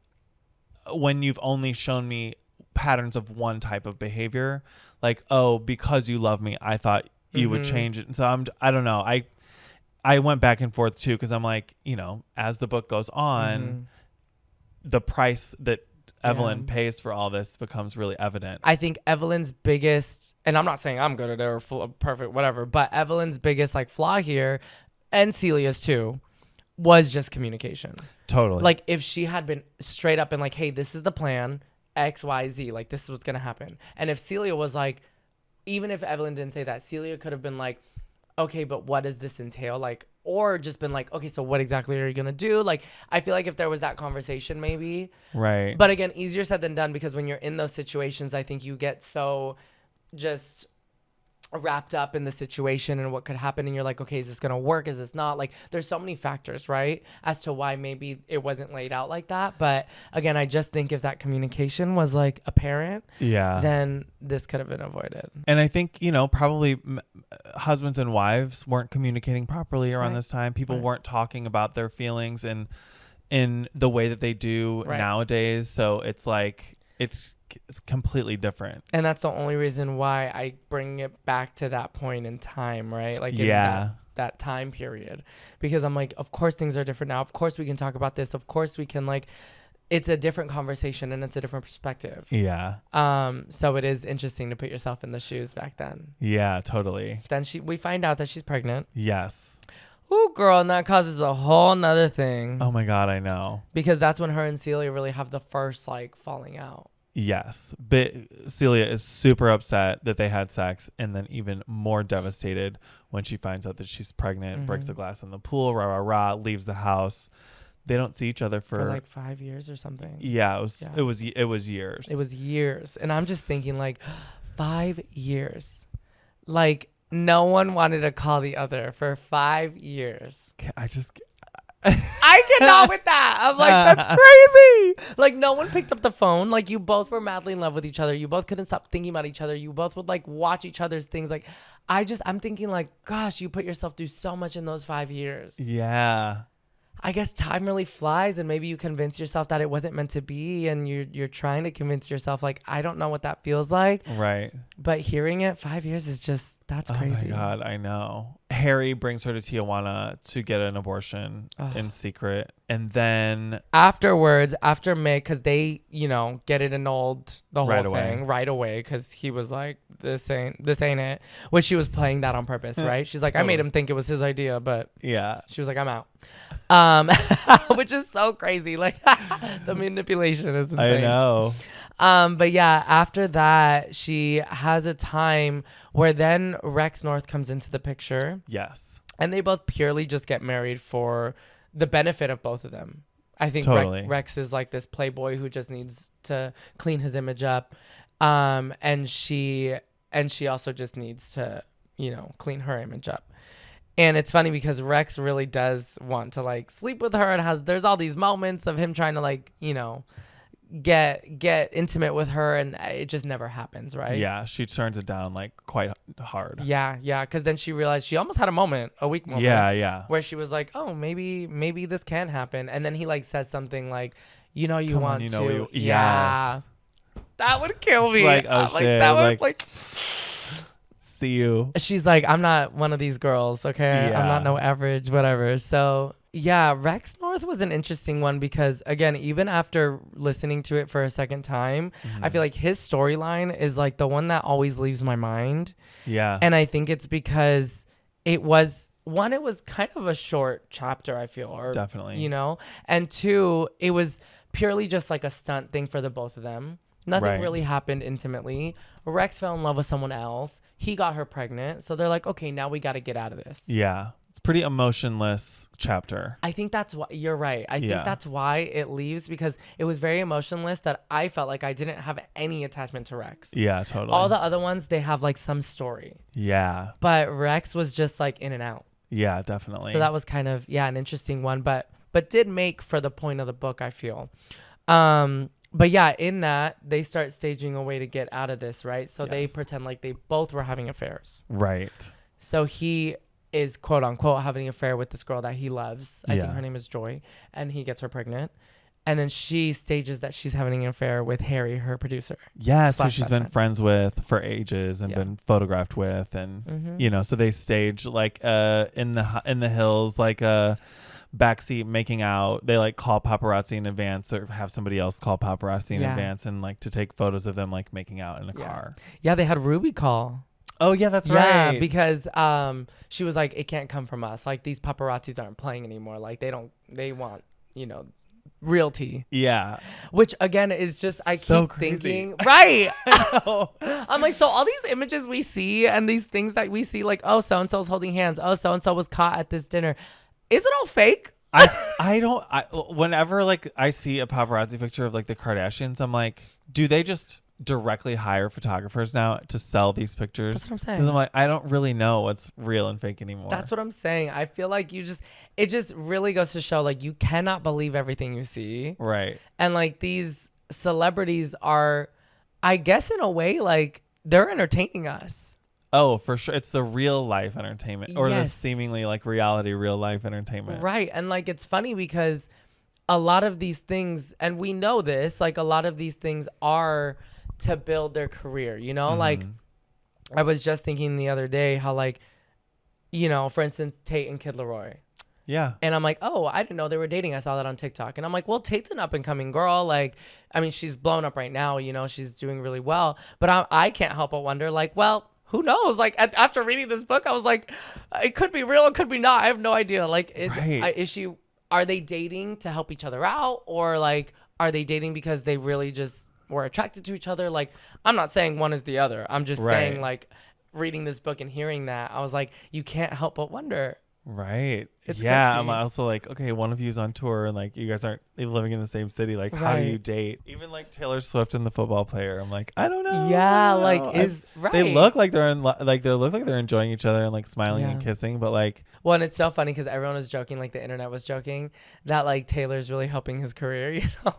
when you've only shown me patterns of one type of behavior, like, oh, because you love me, I thought you would change it. And so I don't know. I went back and forth too, because I'm like, you know, as the book goes on, the price that Evelyn pays for all this becomes really evident. I think Evelyn's biggest, and I'm not saying I'm good at it or perfect, whatever, but Evelyn's biggest like flaw here, and Celia's too, was just communication. Totally. Like if she had been straight up and like, hey, this is the plan, X, Y, Z, like this is what's going to happen. And if Celia was like, even if Evelyn didn't say that, Celia could have been like, okay, but what does this entail? Like, or just been like, okay, so what exactly are you going to do? Like, I feel like if there was that conversation, maybe. Right. But again, easier said than done, because when you're in those situations, I think you get so just wrapped up in the situation and what could happen, and you're like, okay, is this gonna work, is this not? Like there's so many factors, right, as to why maybe it wasn't laid out like that. But again, I just think if that communication was like apparent, then this could have been avoided. And I think, you know, probably husbands and wives weren't communicating properly around this time. People weren't talking about their feelings in the way that they do nowadays. So it's like it's completely different. And that's the only reason why I bring it back to that point in time, right? Like in that time period. Because I'm like, of course things are different now. Of course we can talk about this. Of course we can, like, it's a different conversation and it's a different perspective. Yeah. So it is interesting to put yourself in the shoes back then. Yeah, totally. Then we find out that she's pregnant. Yes. Ooh, girl, and that causes a whole nother thing. Oh my God, I know. Because that's when her and Celia really have the first like falling out. Yes. But Celia is super upset that they had sex, and then even more devastated when she finds out that she's pregnant, breaks the glass in the pool, rah, rah, rah, leaves the house. They don't see each other for like 5 years or something. Yeah, it was years. It was years. And I'm just thinking like 5 years. Like no one wanted to call the other for 5 years. I cannot with that. I'm like, that's crazy. Like, no one picked up the phone. Like, you both were madly in love with each other. You both couldn't stop thinking about each other. You both would, like, watch each other's things. Like, I'm thinking, like, gosh, you put yourself through so much in those 5 years. Yeah. I guess time really flies, and maybe you convince yourself that it wasn't meant to be, and you're trying to convince yourself, like, I don't know what that feels like. Right. But hearing it, 5 years is just, that's crazy. Oh my God, I know. Harry brings her to Tijuana to get an abortion in secret. And then afterwards, after May, because they, get it annulled, the whole thing right away, because he was like, this ain't it. Which she was playing that on purpose, right? She's like, I made him think it was his idea, but yeah, she was like, I'm out. Which is so crazy. Like, the manipulation is insane. I know. But yeah, after that, she has a time where then Rex North comes into the picture. Yes. And they both purely just get married for the benefit of both of them. I think totally. Rex is like this playboy who just needs to clean his image up. And she also just needs to, clean her image up. And it's funny because Rex really does want to like sleep with her, and there's all these moments of him trying to like, get intimate with her, and it just never happens, right? Yeah, she turns it down like quite hard. Yeah, because then she realized she almost had a weak moment. Yeah. Where she was like, oh, maybe this can happen. And then he like says something like, you Come want on, to. Yeah. Yes. That would kill me. Like, oh like, shit. that would like see you. She's like, I'm not one of these girls, okay? Yeah. I'm not no average, whatever. So yeah, Rex North was an interesting one because, again, even after listening to it for a second time, I feel like his storyline is like the one that always leaves my mind. Yeah. And I think it's because it was kind of a short chapter, I feel. Or, definitely. And two, it was purely just like a stunt thing for the both of them. Nothing really happened intimately. Rex fell in love with someone else. He got her pregnant. So they're like, okay, now we got to get out of this. Yeah. It's pretty emotionless chapter. I think that's why you're right. I think that's why it leaves, because it was very emotionless that I felt like I didn't have any attachment to Rex. Yeah, totally. All the other ones, they have like some story. Yeah. But Rex was just like in and out. Yeah, definitely. So that was kind of, an interesting one, but did make for the point of the book, I feel. But yeah, in that, they start staging a way to get out of this, right? So they pretend like they both were having affairs. Right. So he is, quote unquote, having an affair with this girl that he loves. I think her name is Joy. And he gets her pregnant. And then she stages that she's having an affair with Harry, her producer. Yeah, so she's been friends with for ages and been photographed with. And, so they stage like in the hills, like a backseat making out. They like call paparazzi in advance, or have somebody else call paparazzi in advance, and like to take photos of them like making out in a car. Yeah, they had Ruby call. Oh yeah, that's right. Yeah, because she was like, it can't come from us. Like, these paparazzis aren't playing anymore. Like, they want, realty. Yeah. Which again is just, I so keep crazy. thinking, right. I'm like, so all these images we see and these things that we see, like, oh, so-and-so's holding hands. Oh, so-and-so was caught at this dinner. Is it all fake? Whenever like I see a paparazzi picture of like the Kardashians, I'm like, do they just directly hire photographers now to sell these pictures? That's what I'm saying. Because I'm like, I don't really know what's real and fake anymore. That's what I'm saying. I feel like it just really goes to show, like, you cannot believe everything you see. Right. And like, these celebrities are, I guess in a way, like, they're entertaining us. Oh, for sure. It's the real life entertainment, or the seemingly like reality, real life entertainment. Right. And like, it's funny because a lot of these things, and we know this, like, a lot of these things are to build their career, like, I was just thinking the other day how, like, for instance, Tate and Kid Laroi. Yeah. And I'm like, oh, I didn't know they were dating. I saw that on TikTok. And I'm like, well, Tate's an up and coming girl. Like, I mean, she's blown up right now. She's doing really well. But I can't help but wonder, like, well, who knows? Like after reading this book, I was like, it could be real, it could be not. I have no idea. Like, are they dating to help each other out, or like are they dating because they really just were attracted to each other? Like, I'm not saying one is the other. I'm just saying, like, reading this book and hearing that, I was like, you can't help but wonder. Right. It's yeah. crazy. I'm also like, okay, one of you's on tour and like you guys aren't living in the same city. Like, how do you date? Even like Taylor Swift and the football player. I'm like, I don't know. Yeah, like They look like they're they look like they're enjoying each other and like smiling and kissing, but like. Well, and it's so funny because everyone was joking, like the internet was joking that like Taylor's really helping his career, you know?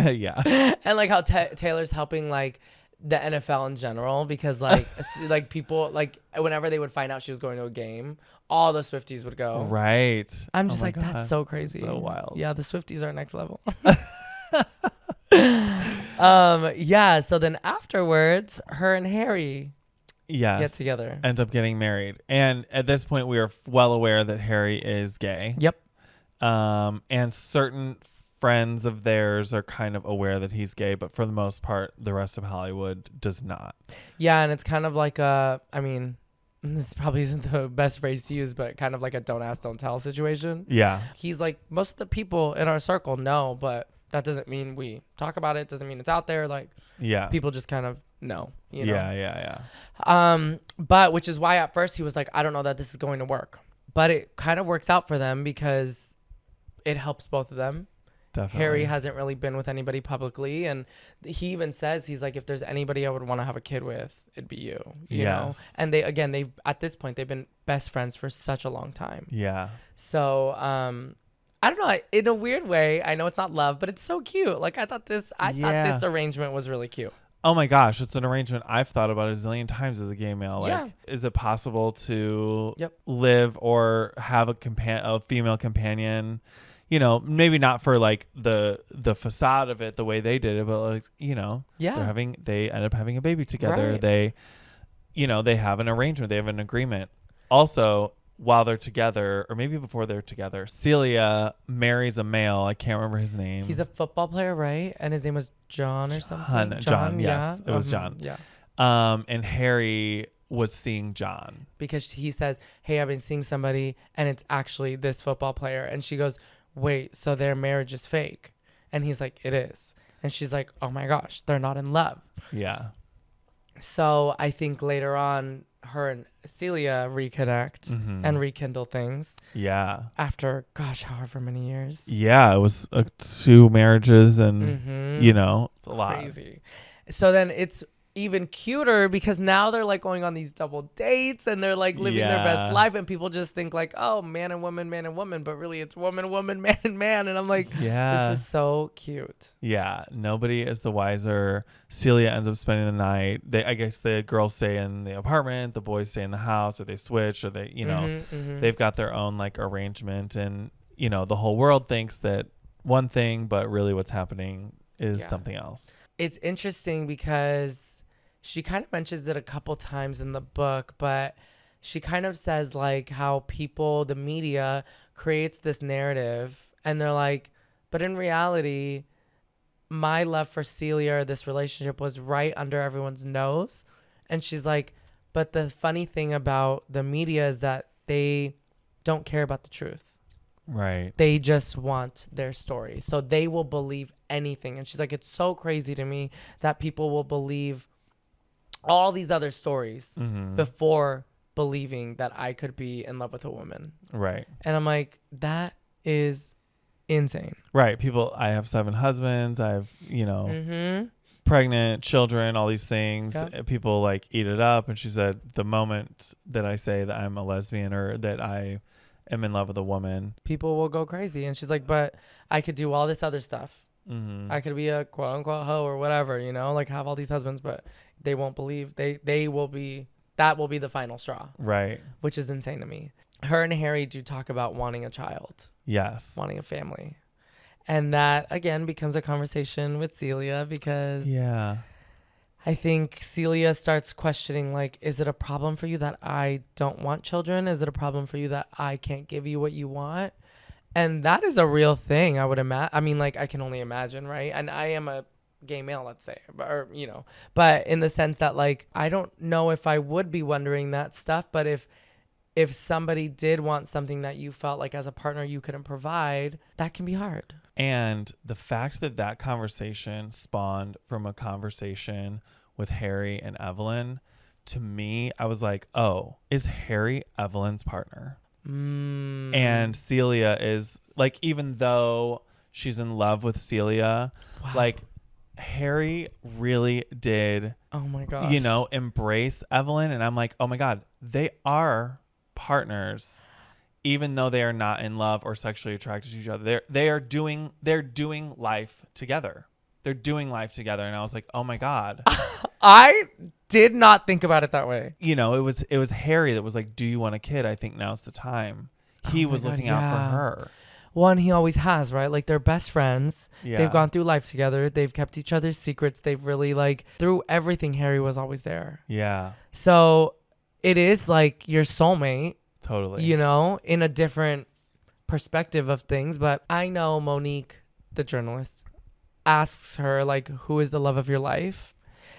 Yeah. And like how Taylor's helping like the NFL in general, because like like people, like whenever they would find out she was going to a game, all the Swifties would go. Right. I'm just like, God, that's so crazy. So wild. Yeah, the Swifties are next level. Yeah, so then afterwards, her and Harry get together. End up getting married. And at this point we are well aware that Harry is gay. Yep. And certain friends of theirs are kind of aware that he's gay, but for the most part, the rest of Hollywood does not. Yeah, and it's kind of like I mean, this probably isn't the best phrase to use, but kind of like a don't ask, don't tell situation. Yeah. He's like, most of the people in our circle know, but that doesn't mean we talk about it. Doesn't mean it's out there. Like, people just kind of know, you know? Yeah. But which is why at first he was like, I don't know that this is going to work. But it kind of works out for them because it helps both of them. Definitely. Harry hasn't really been with anybody publicly, and he even says, he's like, if there's anybody I would want to have a kid with, it'd be you. You know? And they've at this point they've been best friends for such a long time. Yeah. So I don't know, in a weird way, I know it's not love, but it's so cute. Like I thought this arrangement was really cute. Oh my gosh, it's an arrangement I've thought about a zillion times as a gay male. Like, is it possible to live or have a female companion? You know, maybe not for like the facade of it the way they did it, but like, you know, they end up having a baby together. Right. They have an arrangement, they have an agreement. Also, while they're together, or maybe before they're together, Celia marries a male. I can't remember his name. He's a football player, right? And his name was John or something. John, yes. Yeah. It was John. Yeah. And Harry was seeing John. Because he says, hey, I've been seeing somebody and it's actually this football player. And she goes, wait, so their marriage is fake? And he's like, it is. And she's like, oh my gosh, they're not in love. Yeah. So I think later on, her and Celia reconnect and rekindle things. Yeah. After, gosh, however many years. Yeah, it was 2 marriages and, you know, it's a lot. Crazy. So then it's even cuter because now they're like going on these double dates and they're like living their best life, and people just think like, oh, man and woman, but really it's woman, man and man. And I'm like, this is so cute. Yeah, nobody is the wiser. Celia ends up spending the night. I guess the girls stay in the apartment, the boys stay in the house, or they switch, or they, you know, they've got their own like arrangement, and you know, the whole world thinks that one thing, but really what's happening is something else. It's interesting because she kind of mentions it a couple times in the book, but she kind of says like how people, the media, creates this narrative, and they're like, but in reality, my love for Celia, this relationship, was right under everyone's nose. And she's like, but the funny thing about the media is that they don't care about the truth. Right. They just want their story. So they will believe anything. And she's like, it's so crazy to me that people will believe all these other stories before believing that I could be in love with a woman. Right. And I'm like, that is insane. Right. I have 7 husbands. I have, you know, pregnant, children, all these things. Yep. People like eat it up. And she said, the moment that I say that I'm a lesbian or that I am in love with a woman, people will go crazy. And she's like, but I could do all this other stuff. I could be a quote unquote hoe or whatever, you know, like have all these husbands, but they won't believe. They will be, that will be the final straw. Right. Which is insane to me. Her and Harry do talk about wanting a child. Yes. Wanting a family. And that, again, becomes a conversation with Celia because I think Celia starts questioning, like, is it a problem for you that I don't want children? Is it a problem for you that I can't give you what you want? And that is a real thing, I would imagine. I mean, like, I can only imagine, right? And I am a gay male, let's say, or but in the sense that like I don't know if I would be wondering that stuff, but if somebody did want something that you felt like as a partner you couldn't provide, that can be hard. And the fact that conversation spawned from a conversation with Harry and Evelyn, to me, I was like, oh, is Harry Evelyn's partner? And Celia is like, even though she's in love with Celia, like Harry really did, oh my gosh, embrace Evelyn. And I'm like, oh my God, they are partners, even though they are not in love or sexually attracted to each other. They're doing life together. They're doing life together. And I was like, oh my God. I did not think about it that way. It was Harry that was like, do you want a kid? I think now's the time. He was looking out for her. One, he always has, right? Like, they're best friends. Yeah. They've gone through life together. They've kept each other's secrets. They've really, like, through everything, Harry was always there. Yeah. So it is like your soulmate. Totally. In a different perspective of things. But I know Monique, the journalist, asks her, like, who is the love of your life?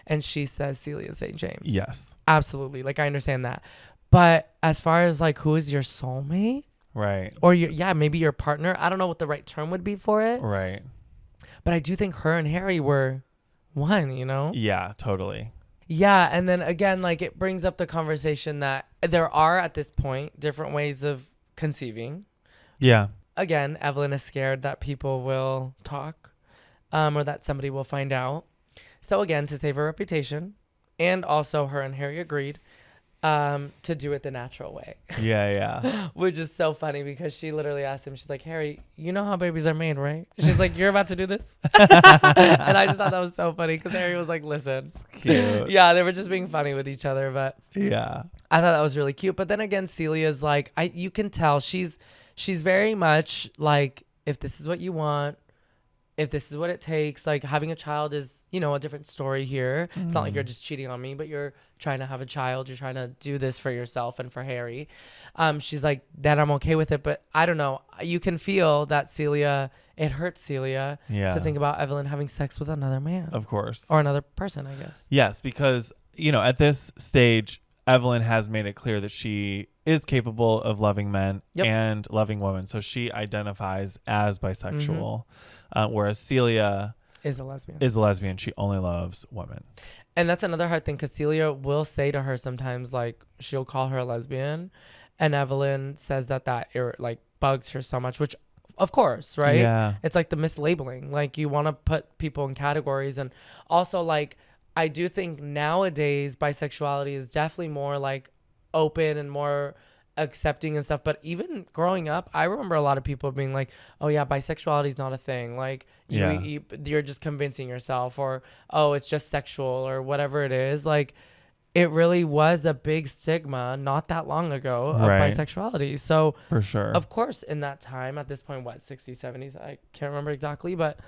And she says Celia St. James. Yes. Absolutely. Like, I understand that. But as far as, like, who is your soulmate? Right. Or, maybe your partner. I don't know what the right term would be for it. Right. But I do think her and Harry were one, Yeah, totally. Yeah, and then again, like, it brings up the conversation that there are, at this point, different ways of conceiving. Yeah. Again, Evelyn is scared that people will talk or that somebody will find out. So again, to save her reputation, and also her and Harry agreed to do it the natural way. Yeah. Which is so funny because she literally asked him, she's like, Harry, you know how babies are made, right? She's like, you're about to do this? And I just thought that was so funny because Harry was like, listen. Cute. Yeah, they were just being funny with each other, but yeah, I thought that was really cute. But then again, Celia's like, you can tell she's very much like, if this is what you want, if this is what it takes, like, having a child is, a different story here. It's not like you're just cheating on me, but you're trying to have a child. You're trying to do this for yourself and for Harry. She's like, that I'm okay with it. But I don't know. You can feel that it hurts Celia to think about Evelyn having sex with another man. Of course. Or another person, I guess. Yes, because, at this stage, Evelyn has made it clear that she is capable of loving men and loving women. So she identifies as bisexual, whereas Celia is a lesbian. She only loves women. And that's another hard thing because Celia will say to her sometimes, like, she'll call her a lesbian. And Evelyn says that like, bugs her so much, which, of course, right? Yeah. It's like the mislabeling. Like, you want to put people in categories. And also, like, I do think nowadays bisexuality is definitely more, like, open and more accepting and stuff. But even growing up, I remember a lot of people being like, oh yeah, bisexuality is not a thing, like you're just convincing yourself, or oh, it's just sexual, or whatever it is. Like, it really was a big stigma not that long ago of bisexuality. So for sure, of course, in that time, at this point, 60s, 70s, I can't remember exactly, but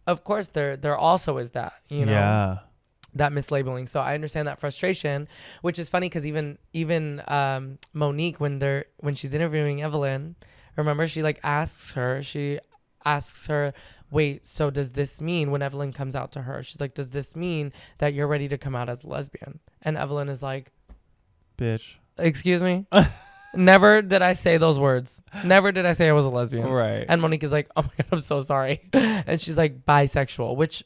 of course there also is that, that mislabeling. So I understand that frustration, which is funny because even Monique, when she's interviewing Evelyn, remember, she asks her, wait, so does this mean, when Evelyn comes out to her, she's like, does this mean that you're ready to come out as a lesbian? And Evelyn is like, bitch, excuse me? Never did I say those words. Never did I say I was a lesbian. Right. And Monique is like, oh my God, I'm so sorry. And she's like, bisexual, which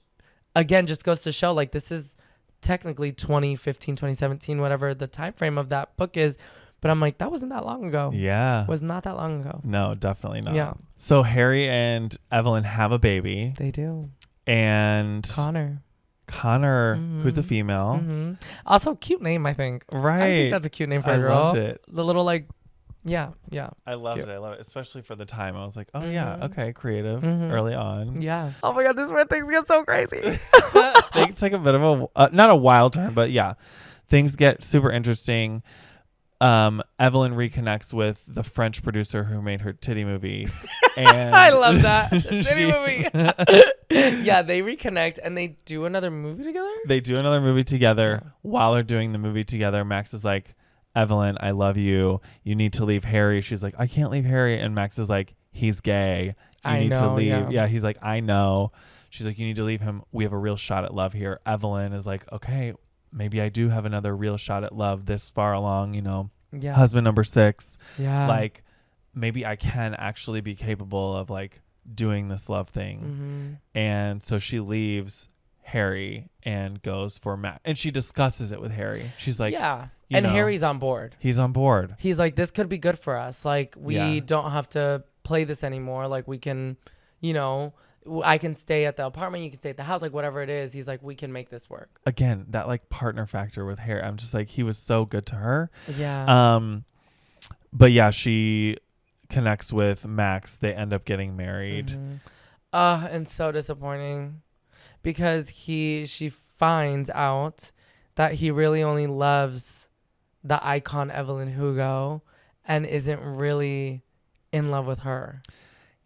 again just goes to show, like, this is technically 2015, 2017, whatever the time frame of that book is. But I'm like, that wasn't that long ago. Yeah. Was not that long ago. No, definitely not. Yeah. So Harry and Evelyn have a baby. They do. And Connor, who's a female. Also, cute name, I think. Right. I think that's a cute name for a girl. I loved it. The little, yeah. I loved it. Especially for the time. I was like, oh yeah, okay, creative early on. Yeah. Oh my God, this is where things get so crazy. Things take a bit of not a wild turn, but yeah, things get super interesting. Evelyn reconnects with the French producer who made her titty movie. And I love that. Titty movie. Yeah, they reconnect and they do another movie together. While they're doing the movie together, Max is like, Evelyn, I love you. You need to leave Harry. She's like, I can't leave Harry. And Max is like, he's gay. You need to leave. Yeah, he's like, I know. She's like, you need to leave him. We have a real shot at love here. Evelyn is like, okay, maybe I do have another real shot at love this far along, you know, Yeah. husband number 6. Yeah. Like, maybe I can actually be capable of like doing this love thing. And so she leaves Harry and goes for Matt, and she discusses it with Harry. She's like, yeah. you And know, Harry's on board. He's on board. He's like, this could be good for us. Like, we Yeah. don't have to play this anymore. Like, we can, you know, I can stay at the apartment. You can stay at the house. Like, whatever it is. He's like, we can make this work. Again, that like partner factor with Harry. I'm just like, he was so good to her. Yeah. But yeah, she connects with Max. They end up getting married. And so disappointing, because she finds out that he really only loves the icon Evelyn Hugo and isn't really in love with her.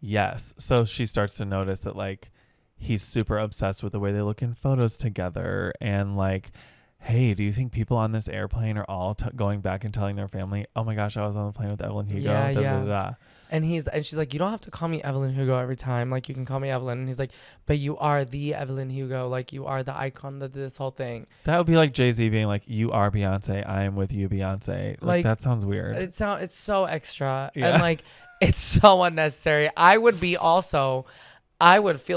Yes. So she starts to notice that like he's super obsessed with the way they look in photos together, and like, hey, do you think people on this airplane are all going back and telling their family, oh my gosh, I was on the plane with Evelyn Hugo? Yeah, da, yeah. da, da, da. And she's like, you don't have to call me Evelyn Hugo every time. Like, you can call me Evelyn. And he's like, but you are the Evelyn Hugo. Like, you are the icon of this whole thing. That would be like Jay-Z being like, you are Beyonce, I am with you, Beyonce. Like that sounds weird. It's so extra. Yeah. And like, it's so unnecessary. I would feel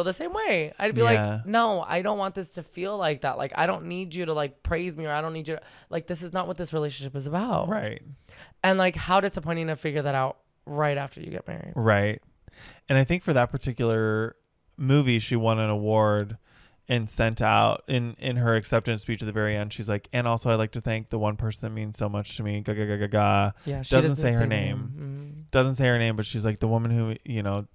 the same way. I'd be like, no, I don't want this to feel like that. Like, I don't need you to like praise me, or I don't need you to, like, this is not what this relationship is about. Right. And like, how disappointing to figure that out right after you get married. Right. And I think for that particular movie, she won an award and sent out in her acceptance speech at the very end. She's like, and also I'd like to thank the one person that means so much to me. Ga, ga, ga, ga, ga. Yeah, she doesn't say her name. Doesn't say her name, but she's like, the woman who, you know,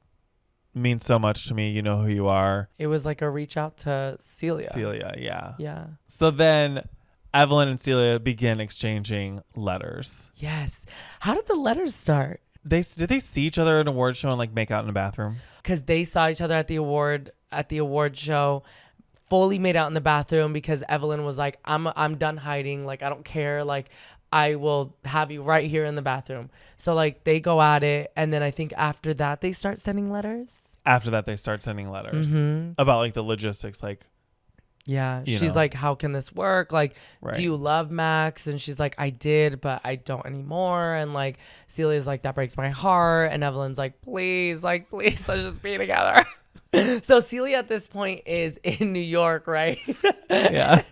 means so much to me. You know who you are. It was like a reach out to Celia. Celia, yeah. Yeah. So then Evelyn and Celia begin exchanging letters. Yes. How did the letters start? Did they see each other at an award show and like make out in a bathroom? Because they saw each other at the award show, fully made out in the bathroom, because Evelyn was like, I'm done hiding. Like, I don't care. Like, I will have you right here in the bathroom. So like, they go at it, and then I think after that they start sending letters. After that, they start sending letters about like the logistics, like. Yeah, she's like, how can this work? Like, do you love Max? And she's like, I did, but I don't anymore. And like, Celia's like, that breaks my heart. And Evelyn's like, please, let's just be together. So Celia at this point is in New York, right? Yeah.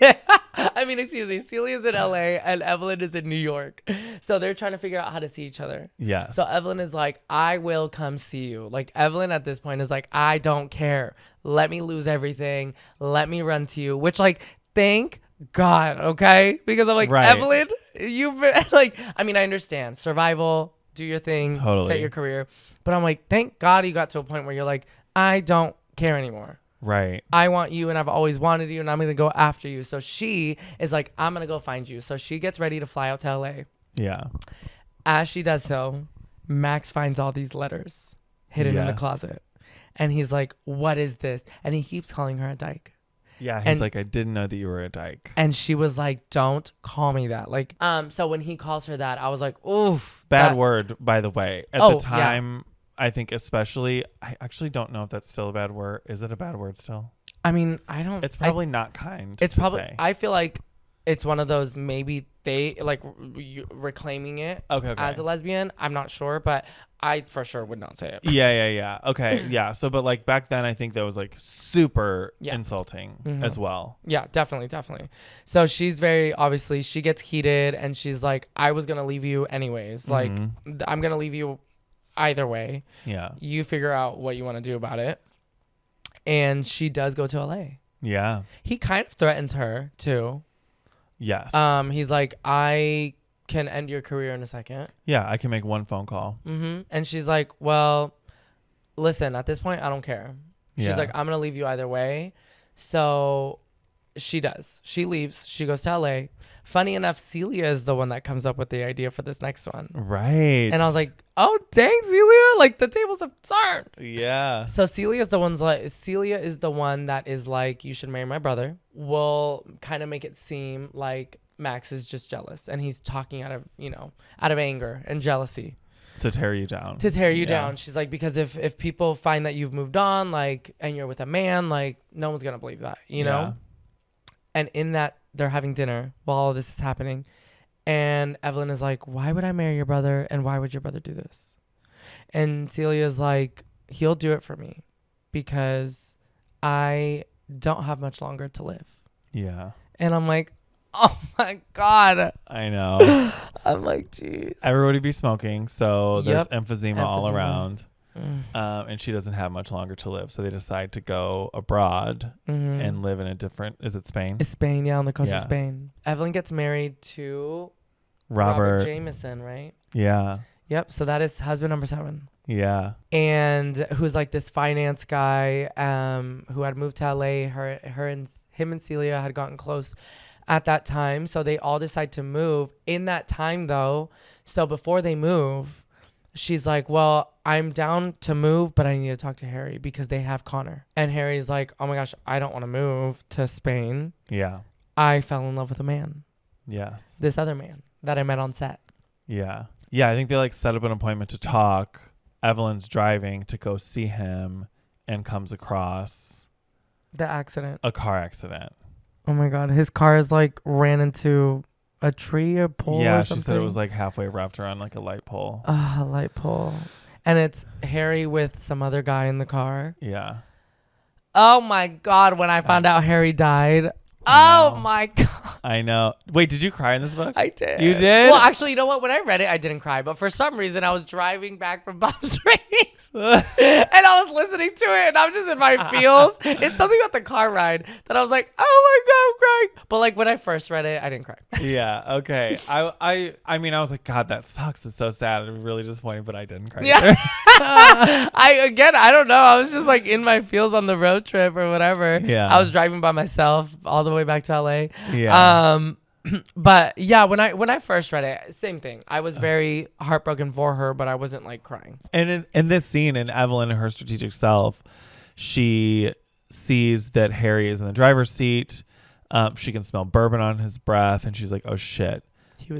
I mean, excuse me. Celia's in LA and Evelyn is in New York. So they're trying to figure out how to see each other. Yes. So Evelyn is like, I will come see you. Like, Evelyn at this point is like, I don't care. Let me lose everything. Let me run to you. Which, like, thank God, okay? Because I'm like, Evelyn, you've been, like, I mean, I understand. Survival, do your thing, set your career. But I'm like, thank God you got to a point where you're like, I don't care anymore. Right. I want you, and I've always wanted you, and I'm going to go after you. So she is like, I'm going to go find you. So she gets ready to fly out to LA. Yeah. As she does so, Max finds all these letters hidden in the closet. And he's like, what is this? And he keeps calling her a dyke. Yeah, he's like, I didn't know that you were a dyke. And she was like, don't call me that. Like, so when he calls her that, I was like, oof. Bad word, by the way. At the time, I think especially, I actually don't know if that's still a bad word. Is it a bad word still? I mean, I don't. It's probably not kind. It's probably, say. I feel like it's one of those, maybe they like reclaiming it as a lesbian. I'm not sure, but I for sure would not say it. Yeah. Okay, yeah. So, but like back then, I think that was like super insulting as well. Yeah, definitely. So she's obviously, she gets heated and she's like, I was going to leave you anyways. Like, I'm going to leave you either way. Yeah. You figure out what you want to do about it. And she does go to LA. Yeah. He kind of threatens her too. Yes. He's like, I can end your career in a second. Yeah, I can make one phone call. And she's like, well, listen, at this point, I don't care. She's like, I'm going to leave you either way. So she does. She leaves. She goes to LA. Funny enough, Celia is the one that comes up with the idea for this next one. Right. And I was like, oh, dang, Celia. Like, the tables have turned. Yeah. So Celia is the one that is like, you should marry my brother. We'll kind of make it seem like Max is just jealous. And he's talking out of anger and jealousy. to tear you down. Down. She's like, because if people find that you've moved on, like, and you're with a man, like, no one's gonna believe that, you know. And in that, they're having dinner while all this is happening, and Evelyn is like, why would I marry your brother, and why would your brother do this? And Celia's like, he'll do it for me because I don't have much longer to live. Yeah. And I'm like, oh my God. I know. I'm like, geez. Everybody be smoking, so there's emphysema all around. And she doesn't have much longer to live, so they decide to go abroad and live in a different, is it Spain? It's Spain, yeah, on the coast of Spain. Evelyn gets married to Robert Jameson, right? Yeah. Yep, so that is husband number 7. Yeah. And who's like this finance guy who had moved to LA. Him and Celia had gotten close at that time, so they all decide to move. In that time, though, so before they move, she's like, well, I'm down to move, but I need to talk to Harry because they have Connor. And Harry's like, oh my gosh, I don't want to move to Spain. Yeah. I fell in love with a man. Yes. This other man that I met on set. Yeah. Yeah, I think they like set up an appointment to talk. Evelyn's driving to go see him and comes across the accident. A car accident. Oh my God. His car is like ran into a tree or pole or something. She said it was like halfway wrapped around like a light pole. A light pole. And it's Harry with some other guy in the car. Yeah. Oh my God. When I found out Harry died. Oh my God. I know. Wait, did you cry in this book? I did. You did? Well, actually, you know what? When I read it, I didn't cry. But for some reason, I was driving back from Bob's Springs. And I was listening to it. And I'm just in my feels. It's something about the car ride that I was like, oh my God, I'm crying. But like when I first read it, I didn't cry. Yeah. Okay. I mean, I was like, God, that sucks. It's so sad. I'm really disappointed, but I didn't cry. Yeah. I don't know. I was just like in my feels on the road trip or whatever. Yeah. I was driving by myself all the way back to LA. Yeah. But yeah, when I first read it, same thing. I was very heartbroken for her, but I wasn't like crying. And in this scene, in Evelyn and her strategic self, she sees that Harry is in the driver's seat. She can smell bourbon on his breath, and she's like, "Oh shit!"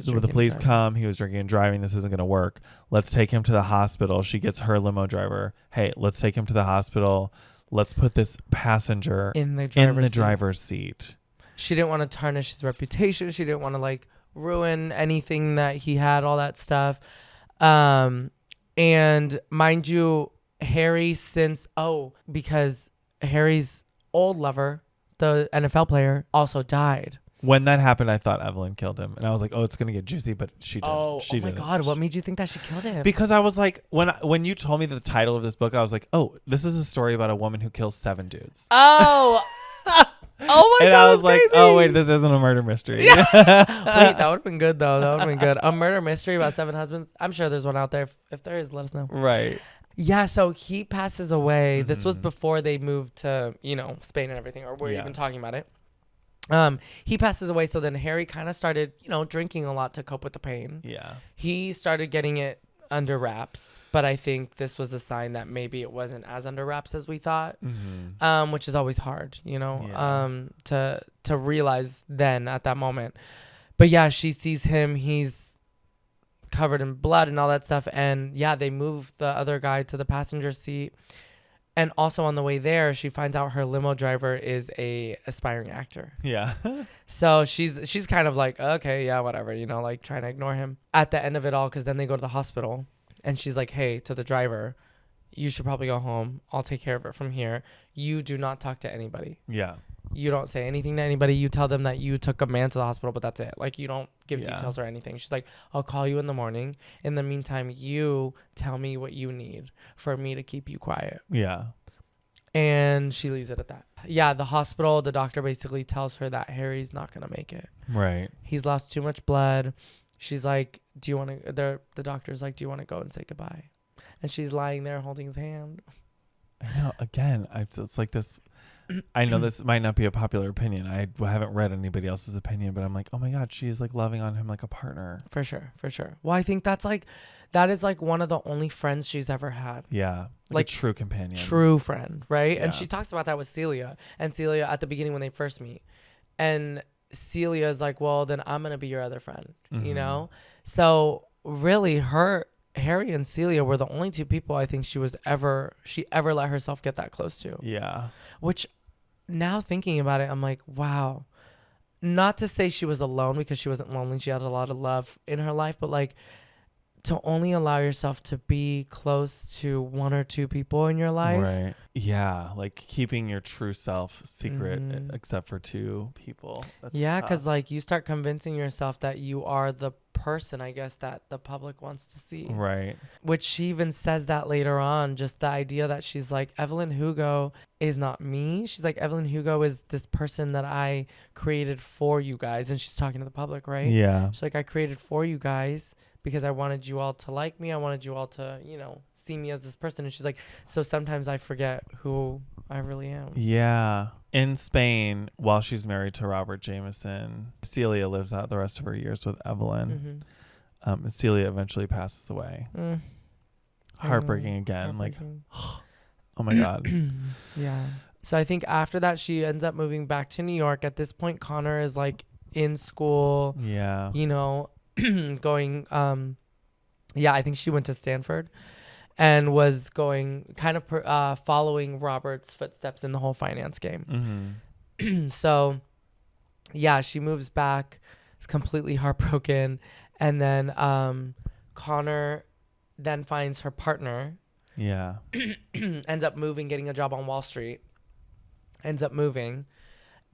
So when the police come, he was drinking and driving. This isn't going to work. Let's take him to the hospital. She gets her limo driver. Hey, let's take him to the hospital. Let's put this passenger in the driver's seat. She didn't want to tarnish his reputation. She didn't want to like ruin anything that he had, all that stuff. And mind you, Harry because Harry's old lover, the NFL player, also died. When that happened, I thought Evelyn killed him. And I was like, oh, it's going to get juicy, but she didn't. Oh my God. What made you think that she killed him? Because I was like, when you told me the title of this book, I was like, oh, this is a story about a woman who kills 7 dudes. Oh, oh my God. And I was like, crazy. oh, wait, this isn't a murder mystery. Yeah. Wait, that would have been good, though. That would have been good. A murder mystery about 7 husbands. I'm sure there's one out there. If there is, let us know. Right. Yeah, so he passes away. This was before they moved to, Spain and everything, or we're even talking about it. He passes away, so then Harry kind of started, drinking a lot to cope with the pain. Yeah. He started getting it under wraps, but I think this was a sign that maybe it wasn't as under wraps as we thought, which is always hard, to realize then at that moment. But yeah, she sees him. He's covered in blood and all that stuff. And yeah, they move the other guy to the passenger seat. And also on the way there, she finds out her limo driver is a aspiring actor. Yeah. So she's kind of like, okay, yeah, whatever, like trying to ignore him. At the end of it all, because then they go to the hospital, and she's like, hey, to the driver, you should probably go home. I'll take care of it from here. You do not talk to anybody. Yeah. You don't say anything to anybody. You tell them that you took a man to the hospital, but that's it. Like, you don't give details or anything. She's like, I'll call you in the morning. In the meantime, you tell me what you need for me to keep you quiet. Yeah. And she leaves it at that. Yeah, the hospital, the doctor basically tells her that Harry's not going to make it. Right. He's lost too much blood. She's like, do you want to, the doctor's like, do you want to go and say goodbye? And she's lying there holding his hand. I know. Again, it's like this. I know this might not be a popular opinion. I haven't read anybody else's opinion, but I'm like, oh my God, she's like loving on him like a partner. For sure. Well, I think that is like one of the only friends she's ever had. Yeah. Like a true companion. True friend, right? Yeah. And she talks about that with Celia. And Celia at the beginning when they first meet. And Celia's like, well, then I'm going to be your other friend, So really Harry and Celia were the only two people I think she ever let herself get that close to. Yeah. Which now thinking about it, I'm like, wow. Not to say she was alone, because she wasn't lonely. She had a lot of love in her life, but like to only allow yourself to be close to one or two people in your life. Right. Yeah. Like keeping your true self secret except for two people. That's Yeah, because tough. like you start convincing yourself that you are the person, I guess, that the public wants to see. Right. Which she even says that later on, just the idea that she's like, Evelyn Hugo is not me. She's like, Evelyn Hugo is this person that I created for you guys. And she's talking to the public, right? Yeah. She's like, I created for you guys because I wanted you all to like me. I wanted you all to, you know, see me as this person. And she's like, so sometimes I forget who I really am. Yeah. In Spain, while she's married to Robert Jameson, Celia lives out the rest of her years with Evelyn. And Celia eventually passes away. Heartbreaking again. Heartbreaking. Like, oh my God. Yeah. So I think after that, she ends up moving back to New York. At this point, Connor is like in school. Yeah. You know, going, I think she went to Stanford and was going kind of following Robert's footsteps in the whole finance game. So, yeah, she moves back, is completely heartbroken. And then Connor then finds her partner. Yeah. Ends up moving, getting a job on Wall Street. Ends up moving.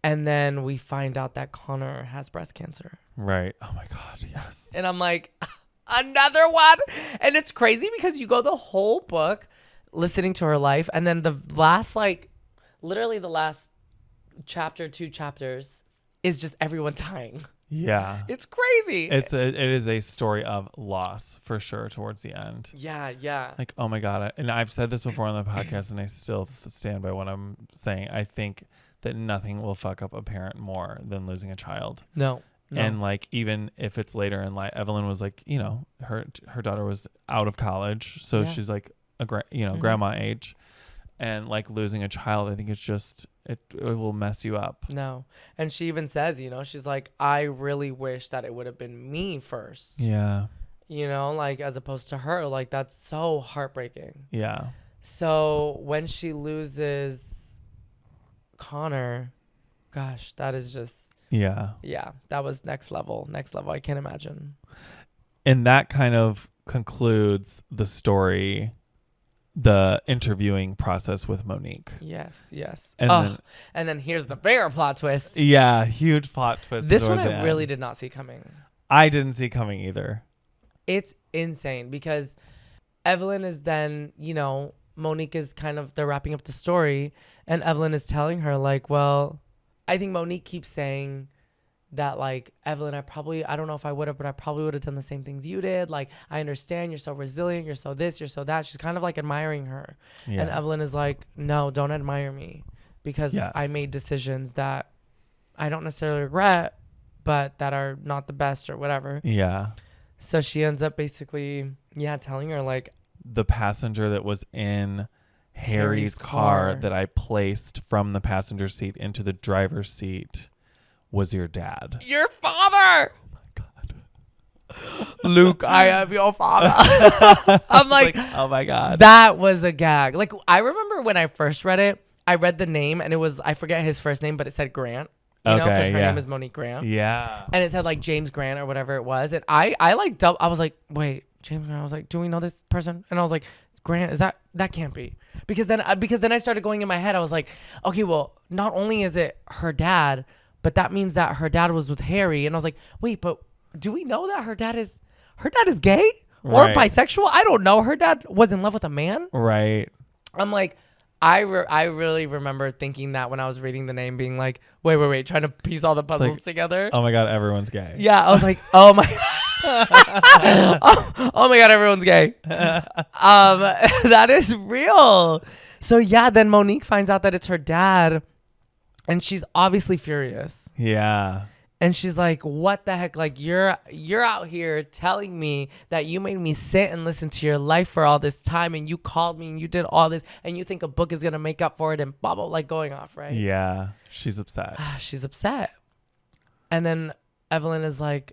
And then we find out that Connor has breast cancer. Right. Oh my God. Yes. And I'm like, another one. And it's crazy because you go the whole book listening to her life. And then the last, like, literally the last chapter, 2 chapters is just everyone dying. Yeah. It's crazy. It is a story of loss for sure towards the end. Yeah, yeah. Like, oh my God. And I've said this before on the podcast and I still stand by what I'm saying. I think that nothing will fuck up a parent more than losing a child. No. And like, even if it's later in life, Evelyn was like, you know, her daughter was out of college. So she's like grandma age, and like losing a child, I think it's just, it will mess you up. No. And she even says, you know, she's like, I really wish that it would have been me first. Yeah. You know, like as opposed to her, like that's so heartbreaking. Yeah. So when she loses Connor, gosh, that is just, yeah, that was next level. I can't imagine. And that kind of concludes the story, the interviewing process with Monique. Yes. And then here's the bigger plot twist. Yeah, huge plot twist. This one I really did not see coming. I didn't see coming either. It's insane because Evelyn is then, you know, Monique is they're wrapping up the story, and Evelyn is telling her like, well, I think Monique keeps saying that like, Evelyn, I don't know if I would have, but I probably would have done the same things you did. Like, I understand you're so resilient, you're so this, you're so that. She's kind of like admiring her. Yeah. And Evelyn is like, no, don't admire me, because I made decisions that I don't necessarily regret, but that are not the best or whatever. Yeah. So she ends up basically, telling her like, the passenger that was in Harry's car that I placed from the passenger seat into the driver's seat was your dad. Your father! Oh my God. Luke, I am your father. I'm like, oh my God. That was a gag. Like, I remember when I first read it, I read the name and it was, I forget his first name, but it said Grant. You know, because her name is Monique Grant. Yeah. And it said like James Grant or whatever it was. And I was like, wait, James Grant. I was like, do we know this person? And I was like, Grant, is that can't be. Because then I started going in my head. I was like, okay, well, not only is it her dad, but that means that her dad was with Harry. And I was like, wait, but do we know that her dad is gay or bisexual? I don't know. Her dad was in love with a man. Right. I'm like, I really remember thinking that when I was reading the name, being like, wait, trying to piece all the puzzles together. Oh my God, everyone's gay. Yeah, I was like, oh my oh my God, everyone's gay. That is real. So yeah, then Monique finds out that it's her dad, and she's obviously furious. Yeah. And she's like, what the heck? Like, you're out here telling me that you made me sit and listen to your life for all this time, and you called me and you did all this, and you think a book is going to make up for it, and blah, blah, like going off, right? Yeah. She's upset. She's upset. And then Evelyn is like,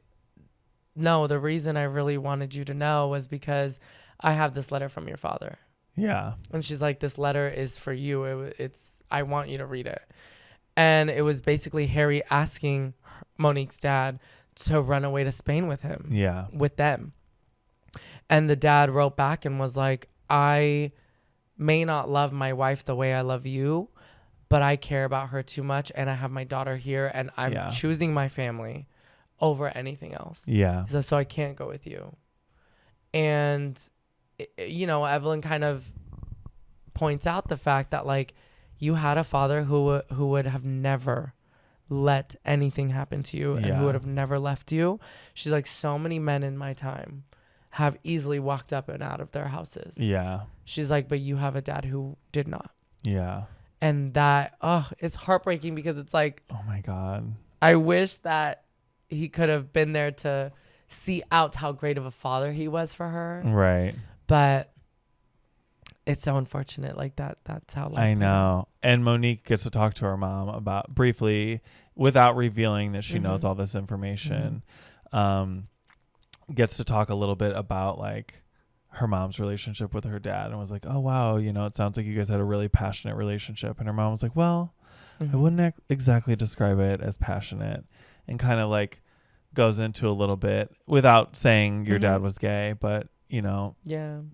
no, the reason I really wanted you to know was because I have this letter from your father. Yeah. And she's like, this letter is for you. I want you to read it. And it was basically Harry asking Monique's dad to run away to Spain with him. Yeah. With them. And the dad wrote back and was like, I may not love my wife the way I love you, but I care about her too much, and I have my daughter here, and I'm choosing my family over anything else. Yeah. So I can't go with you. And, you know, Evelyn kind of points out the fact that, like, you had a father who would have never let anything happen to you and who would have never left you. She's like, so many men in my time have easily walked up and out of their houses. Yeah. She's like, but you have a dad who did not. Yeah. And that, it's heartbreaking because it's like, oh my God, I wish that he could have been there to see out how great of a father he was for her. Right. But it's so unfortunate. Like that's how life I know. And Monique gets to talk to her mom about briefly without revealing that she knows all this information. Gets to talk a little bit about like her mom's relationship with her dad and was like, oh, wow, you know, it sounds like you guys had a really passionate relationship. And her mom was like, well, I wouldn't exactly describe it as passionate, and kind of like goes into a little bit without saying your dad was gay, but, you know,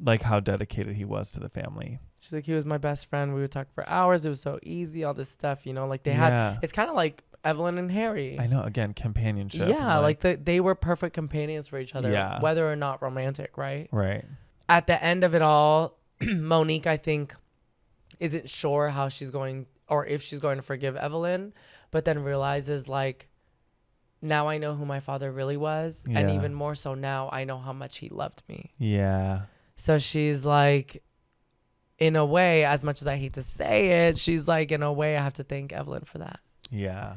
like how dedicated he was to the family. She's like, he was my best friend. We would talk for hours. It was so easy, all this stuff, you know, like they had, it's kind of like Evelyn and Harry. I know, again, companionship. Yeah, like they were perfect companions for each other, whether or not romantic, right? Right. At the end of it all, Monique, I think, isn't sure how she's going or if she's going to forgive Evelyn, but then realizes, like, now I know who my father really was. Yeah. And even more so now, I know how much he loved me. Yeah. So she's like, in a way, as much as I hate to say it, she's like, in a way, I have to thank Evelyn for that. Yeah.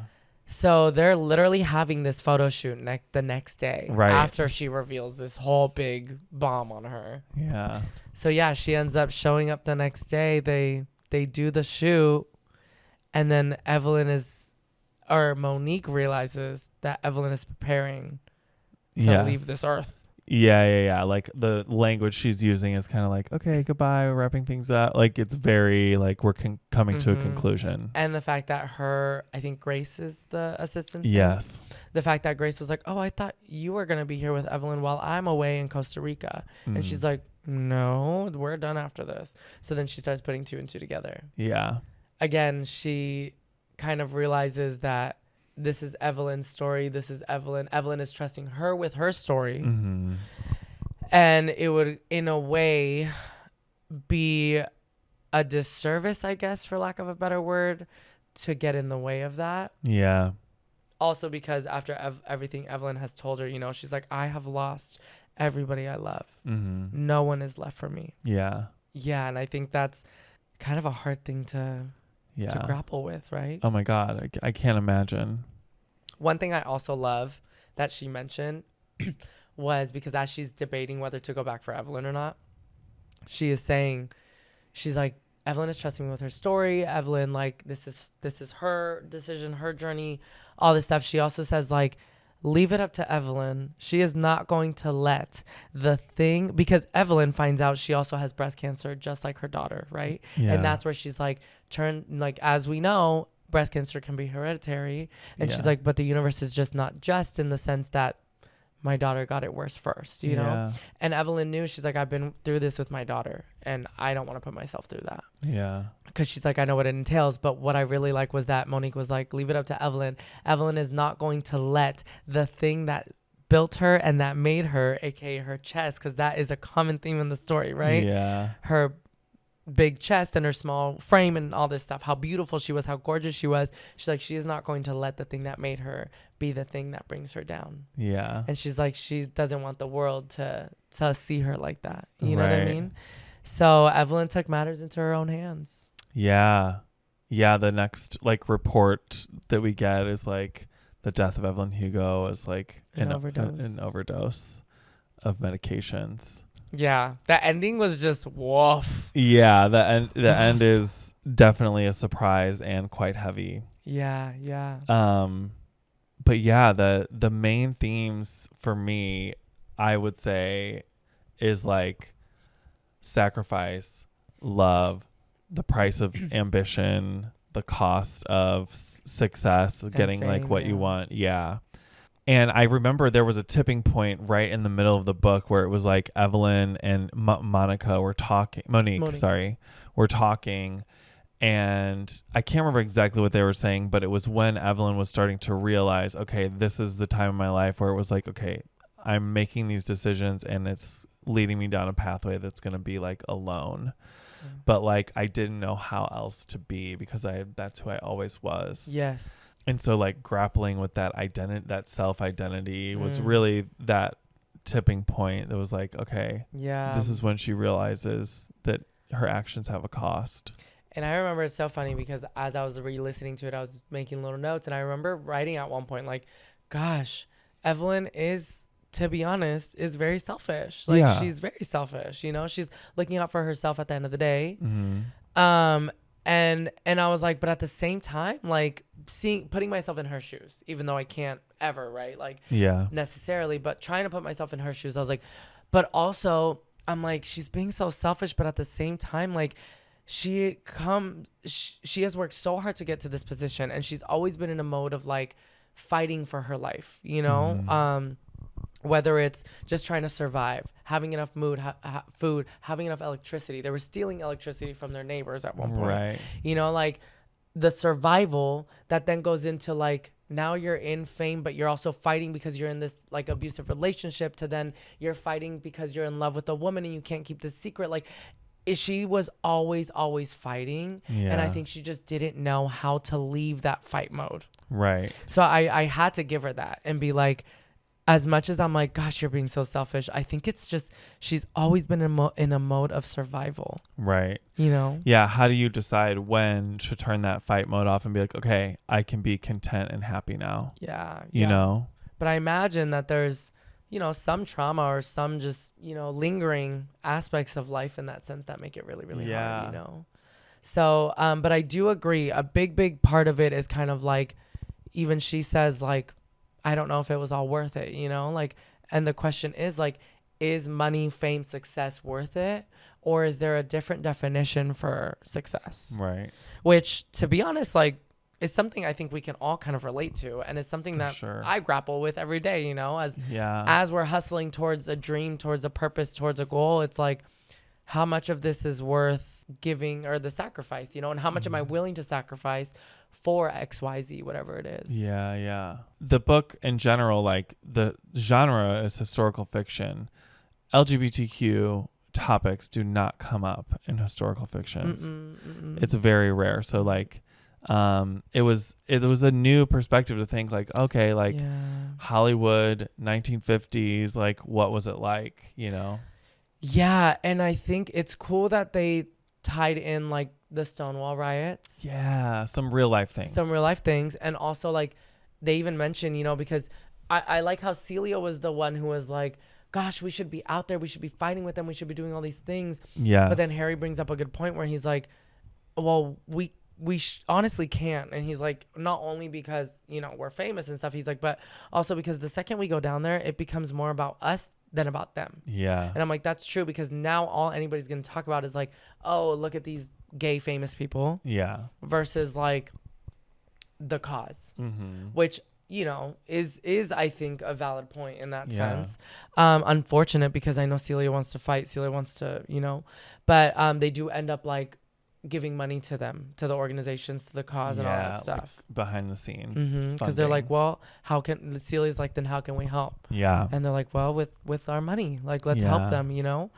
So they're literally having this photo shoot the next day, right after she reveals this whole big bomb on her. Yeah. So yeah, she ends up showing up the next day. They do the shoot, and then Monique realizes that Evelyn is preparing to leave this earth. Yeah. Like the language she's using is kind of like, okay, goodbye, we're wrapping things up. Like it's very like we're coming to a conclusion. And the fact that I think Grace is the assistant. Yes. The fact that Grace was like, oh, I thought you were going to be here with Evelyn while I'm away in Costa Rica. And she's like, no, we're done after this. So then she starts putting two and two together. Yeah. Again, she kind of realizes that this is Evelyn's story. This is Evelyn. Evelyn is trusting her with her story. And it would, in a way, be a disservice, I guess, for lack of a better word, to get in the way of that. Yeah. Also because after everything Evelyn has told her, you know, she's like, I have lost everybody I love. No one is left for me. Yeah. Yeah, and I think that's kind of a hard thing to grapple with, right? Oh my God, I can't imagine. One thing I also love that she mentioned was, because as she's debating whether to go back for Evelyn or not, she is saying, she's like, Evelyn is trusting me with her story. Evelyn, like, this is her decision, her journey, all this stuff. She also says, like, leave it up to Evelyn. She is not going to let the thing, because Evelyn finds out she also has breast cancer just like her daughter, right? Yeah. And that's where she's like, as we know, breast cancer can be hereditary. And she's like, but the universe is just not just in the sense that my daughter got it worse first, you know? And Evelyn knew, she's like, I've been through this with my daughter and I don't want to put myself through that. Yeah. Because she's like, I know what it entails. But what I really like was that Monique was like, leave it up to Evelyn. Evelyn is not going to let the thing that built her and that made her, aka her chest, because that is a common theme in the story, right? Yeah. Her big chest and her small frame and all this stuff, how beautiful she was, how gorgeous she was. She's like, she is not going to let the thing that made her be the thing that brings her down. Yeah. And she's like, she doesn't want the world to see her like that. You know what I mean? So Evelyn took matters into her own hands. Yeah. Yeah. The next like report that we get is like the death of Evelyn Hugo is like an overdose of medications. Yeah, the ending was just woof. Yeah, the end is definitely a surprise and quite heavy. Yeah. But yeah, the main themes for me, I would say, is like sacrifice, love, the price of ambition, the cost of success, getting fame, like what you yeah. want. Yeah. And I remember there was a tipping point right in the middle of the book where it was like Evelyn and Monica were talking, Monique, sorry, were talking. And I can't remember exactly what they were saying, but it was when Evelyn was starting to realize, okay, this is the time in my life where it was like, okay, I'm making these decisions and it's leading me down a pathway that's going to be like alone. But like, I didn't know how else to be because that's who I always was. Yes. And so like grappling with that identity, that self-identity was really that tipping point that was like, okay, this is when she realizes that her actions have a cost. And I remember it's so funny because as I was re-listening to it, I was making little notes. And I remember writing at one point, like, gosh, Evelyn is, to be honest, is very selfish. Like, she's very selfish, you know? She's looking out for herself at the end of the day. And I was like, but at the same time, like, putting myself in her shoes, even though I can't ever, right? Like, necessarily, but trying to put myself in her shoes, I was like, but also, I'm like, she's being so selfish, but at the same time, like, she has worked so hard to get to this position, and she's always been in a mode of like fighting for her life, you know? Whether it's just trying to survive, having enough food, having enough electricity. They were stealing electricity from their neighbors at one point. Right. You know, like the survival that then goes into like, now you're in fame, but you're also fighting because you're in this like abusive relationship, to then you're fighting because you're in love with a woman and you can't keep this secret. Like, she was always fighting. And I think she just didn't know how to leave that fight mode. Right. So I had to give her that and be like, as much as I'm like, gosh, you're being so selfish, I think it's just, she's always been in a mode of survival. Right. You know? Yeah. How do you decide when to turn that fight mode off and be like, okay, I can be content and happy now? Yeah. You know? But I imagine that there's, you know, some trauma or some just, you know, lingering aspects of life in that sense that make it really, really hard, you know? So, but I do agree. A big part of it is kind of like, even she says like, I don't know if it was all worth it, you know, like, and the question is like, is money, fame, success worth it? Or is there a different definition for success? Right. Which, to be honest, like, is something I think we can all kind of relate to, and it's something that I grapple with every day, you know, as we're hustling towards a dream, towards a purpose, towards a goal. It's like, how much of this is worth giving, or the sacrifice, you know, and how much am I willing to sacrifice for XYZ, whatever it is. Yeah. The book in general, like the genre is historical fiction. LGBTQ topics do not come up in historical fictions. It's very rare. So like, it was a new perspective to think like, okay, like Hollywood 1950s, like what was it like, you know? Yeah. And I think it's cool that they tied in like the Stonewall riots. Yeah. Some real life things. And also like they even mention, you know, because I like how Celia was the one who was like, gosh, we should be out there. We should be fighting with them. We should be doing all these things. Yeah. But then Harry brings up a good point where he's like, well, we honestly can't. And he's like, not only because, you know, we're famous and stuff. He's like, but also because the second we go down there, it becomes more about us than about them. Yeah. And I'm like, that's true, because now all anybody's going to talk about is like, oh, look at these gay famous people. Yeah. Versus like the cause, which, you know, is I think a valid point in that sense. Unfortunate, because I know Celia wants to fight. Celia wants to, you know, but they do end up like giving money to them, to the organizations, to the cause, and all that stuff, like behind the scenes, because they're like, well, how can Celia's like, then how can we help? Yeah. And they're like, well, with our money, like, let's help them, you know.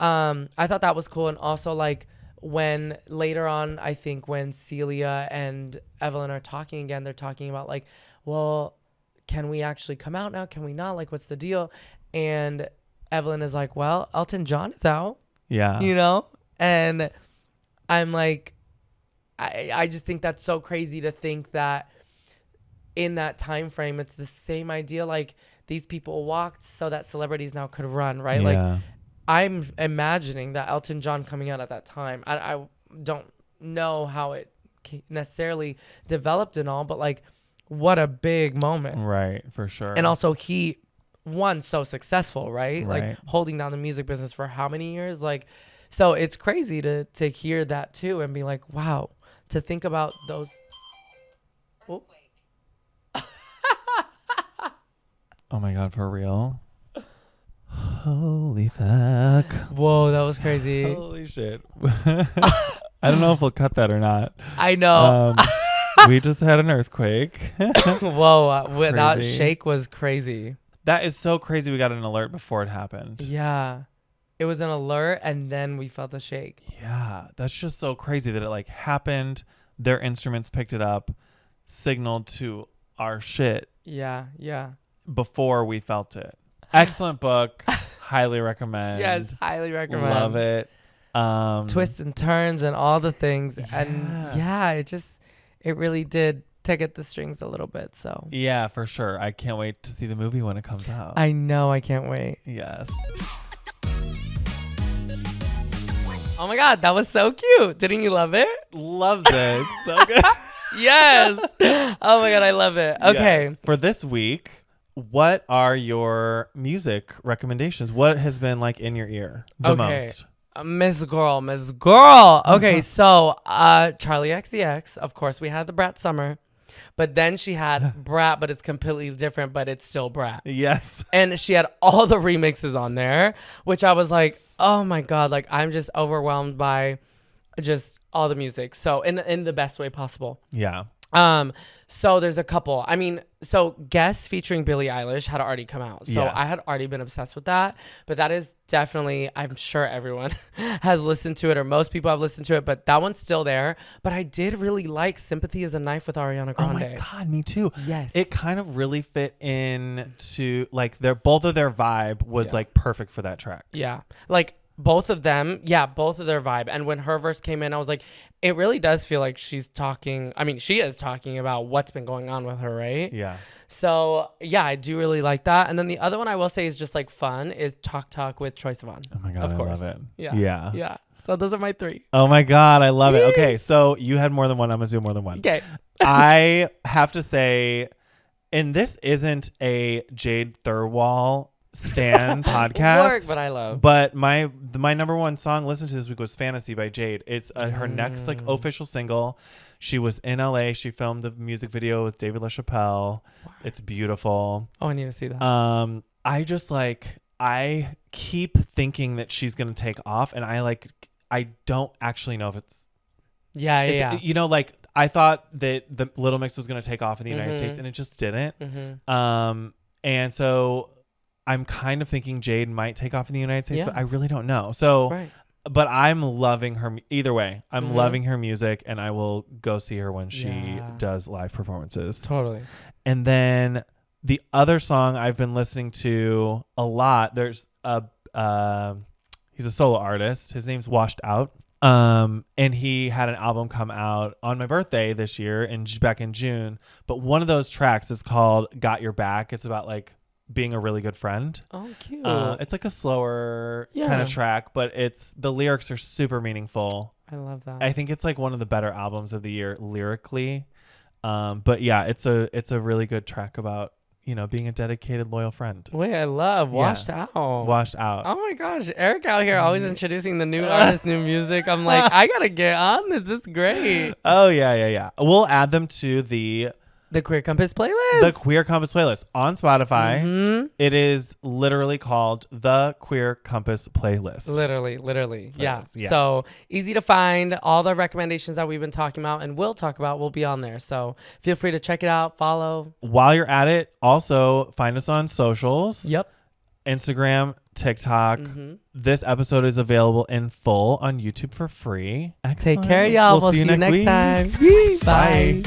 I thought that was cool. And also like when later on, I think when Celia and Evelyn are talking again, they're talking about like, well, can we actually come out now? Can we not? Like, what's the deal? And Evelyn is like, well, Elton John is out. Yeah. You know? And I'm like, I just think that's so crazy to think that in that time frame, it's the same idea. Like, these people walked so that celebrities now could run, right? Yeah. Like, I'm imagining that Elton John coming out at that time. I don't know how it necessarily developed and all, but like, what a big moment. Right, for sure. And also he, so successful, right? Like holding down the music business for how many years? Like, So it's crazy to hear that too and be like, wow, to think about those. Oh. Oh my God, for real? Holy fuck. Whoa, that was crazy. Holy shit. I don't know if we'll cut that or not. I know. We just had an earthquake. Whoa, that Crazy. shake was crazy. That is so crazy. We got an alert before it happened. Yeah. It was an alert and then we felt the shake. Yeah. That's just so crazy that it like happened. Their instruments picked it up, signaled to our shit Yeah. before we felt it. Excellent book. Highly recommend. Yes, highly recommend. Love it. Twists and turns and all the things. Yeah. And yeah, it really did tug at the strings a little bit. So Yeah, for sure. I can't wait to see the movie when it comes out. I know, I can't wait. Yes. Oh my God, that was so cute. Didn't you love it? Loves it. So good. Yes. Oh my God, I love it. Okay. Yes. For this week, what are your music recommendations? What has been like in your ear the most? Miss Girl. Okay, so Charlie XCX, of course, we had the Brat Summer, but then she had Brat, but it's completely different, but it's still Brat. Yes. And she had all the remixes on there, which I was like, oh my God, like I'm just overwhelmed by just all the music. So in the best way possible. Yeah. So there's a couple. I mean, so Guess featuring Billie Eilish had already come out. So Yes. I had already been obsessed with that. But that is definitely, I'm sure everyone has listened to it or most people have listened to it, but that one's still there. But I did really like Sympathy is a Knife with Ariana Grande. Oh my God, me too. Yes. It kind of really fit into like both of their vibe was like perfect for that track. Yeah. Like both of them, both of their vibe. And when her verse came in, I was like, it really does feel like she's talking. I mean, she is talking about what's been going on with her, right? Yeah. So, yeah, I do really like that. And then the other one I will say is just like fun is Talk with Troye Sivan. Oh my God, of course. I love it. Yeah. Yeah. Yeah. So those are my three. Oh my God, I love it. Okay, so you had more than one. I'm going to do more than one. Okay. I have to say, and this isn't a Jade Thirlwall stan podcast. Work, but I love. But my number one song listened to this week was Fantasy by Jade. It's her next like official single. She was in LA. She filmed the music video with David LaChapelle. Wow. It's beautiful. Oh, I need to see that. I just like, I keep thinking that she's going to take off, and I don't actually know if it's yeah. You know, like I thought that the Little Mix was going to take off in the United States, and it just didn't. Mm-hmm. And so I'm kind of thinking Jade might take off in the United States, Yeah. but I really don't know. So, Right. but I'm loving her either way. I'm loving her music, and I will go see her when she does live performances. Totally. And then the other song I've been listening to a lot, there's he's a solo artist. His name's Washed Out. And he had an album come out on my birthday this year back in June. But one of those tracks is called Got Your Back. It's about like being a really good friend. Oh, cute. It's like a slower kind of track, but the lyrics are super meaningful. I love that. I think it's like one of the better albums of the year lyrically. But yeah, it's a really good track about, being a dedicated, loyal friend. Wait, I love Washed Out. Washed Out. Oh my gosh, Eric out here always introducing the new artists, new music. I'm like, I gotta get on this. This is great. Oh yeah. We'll add them to the Queer Compass playlist. The Queer Compass playlist on Spotify. Mm-hmm. It is literally called the Queer Compass playlist. Literally. Yeah. So easy to find. All the recommendations that we've been talking about and will talk about will be on there. So feel free to check it out, follow. While you're at it, also find us on socials. Yep. Instagram, TikTok. Mm-hmm. This episode is available in full on YouTube for free. Excellent. Take care, y'all. We'll see you next week. time. Bye.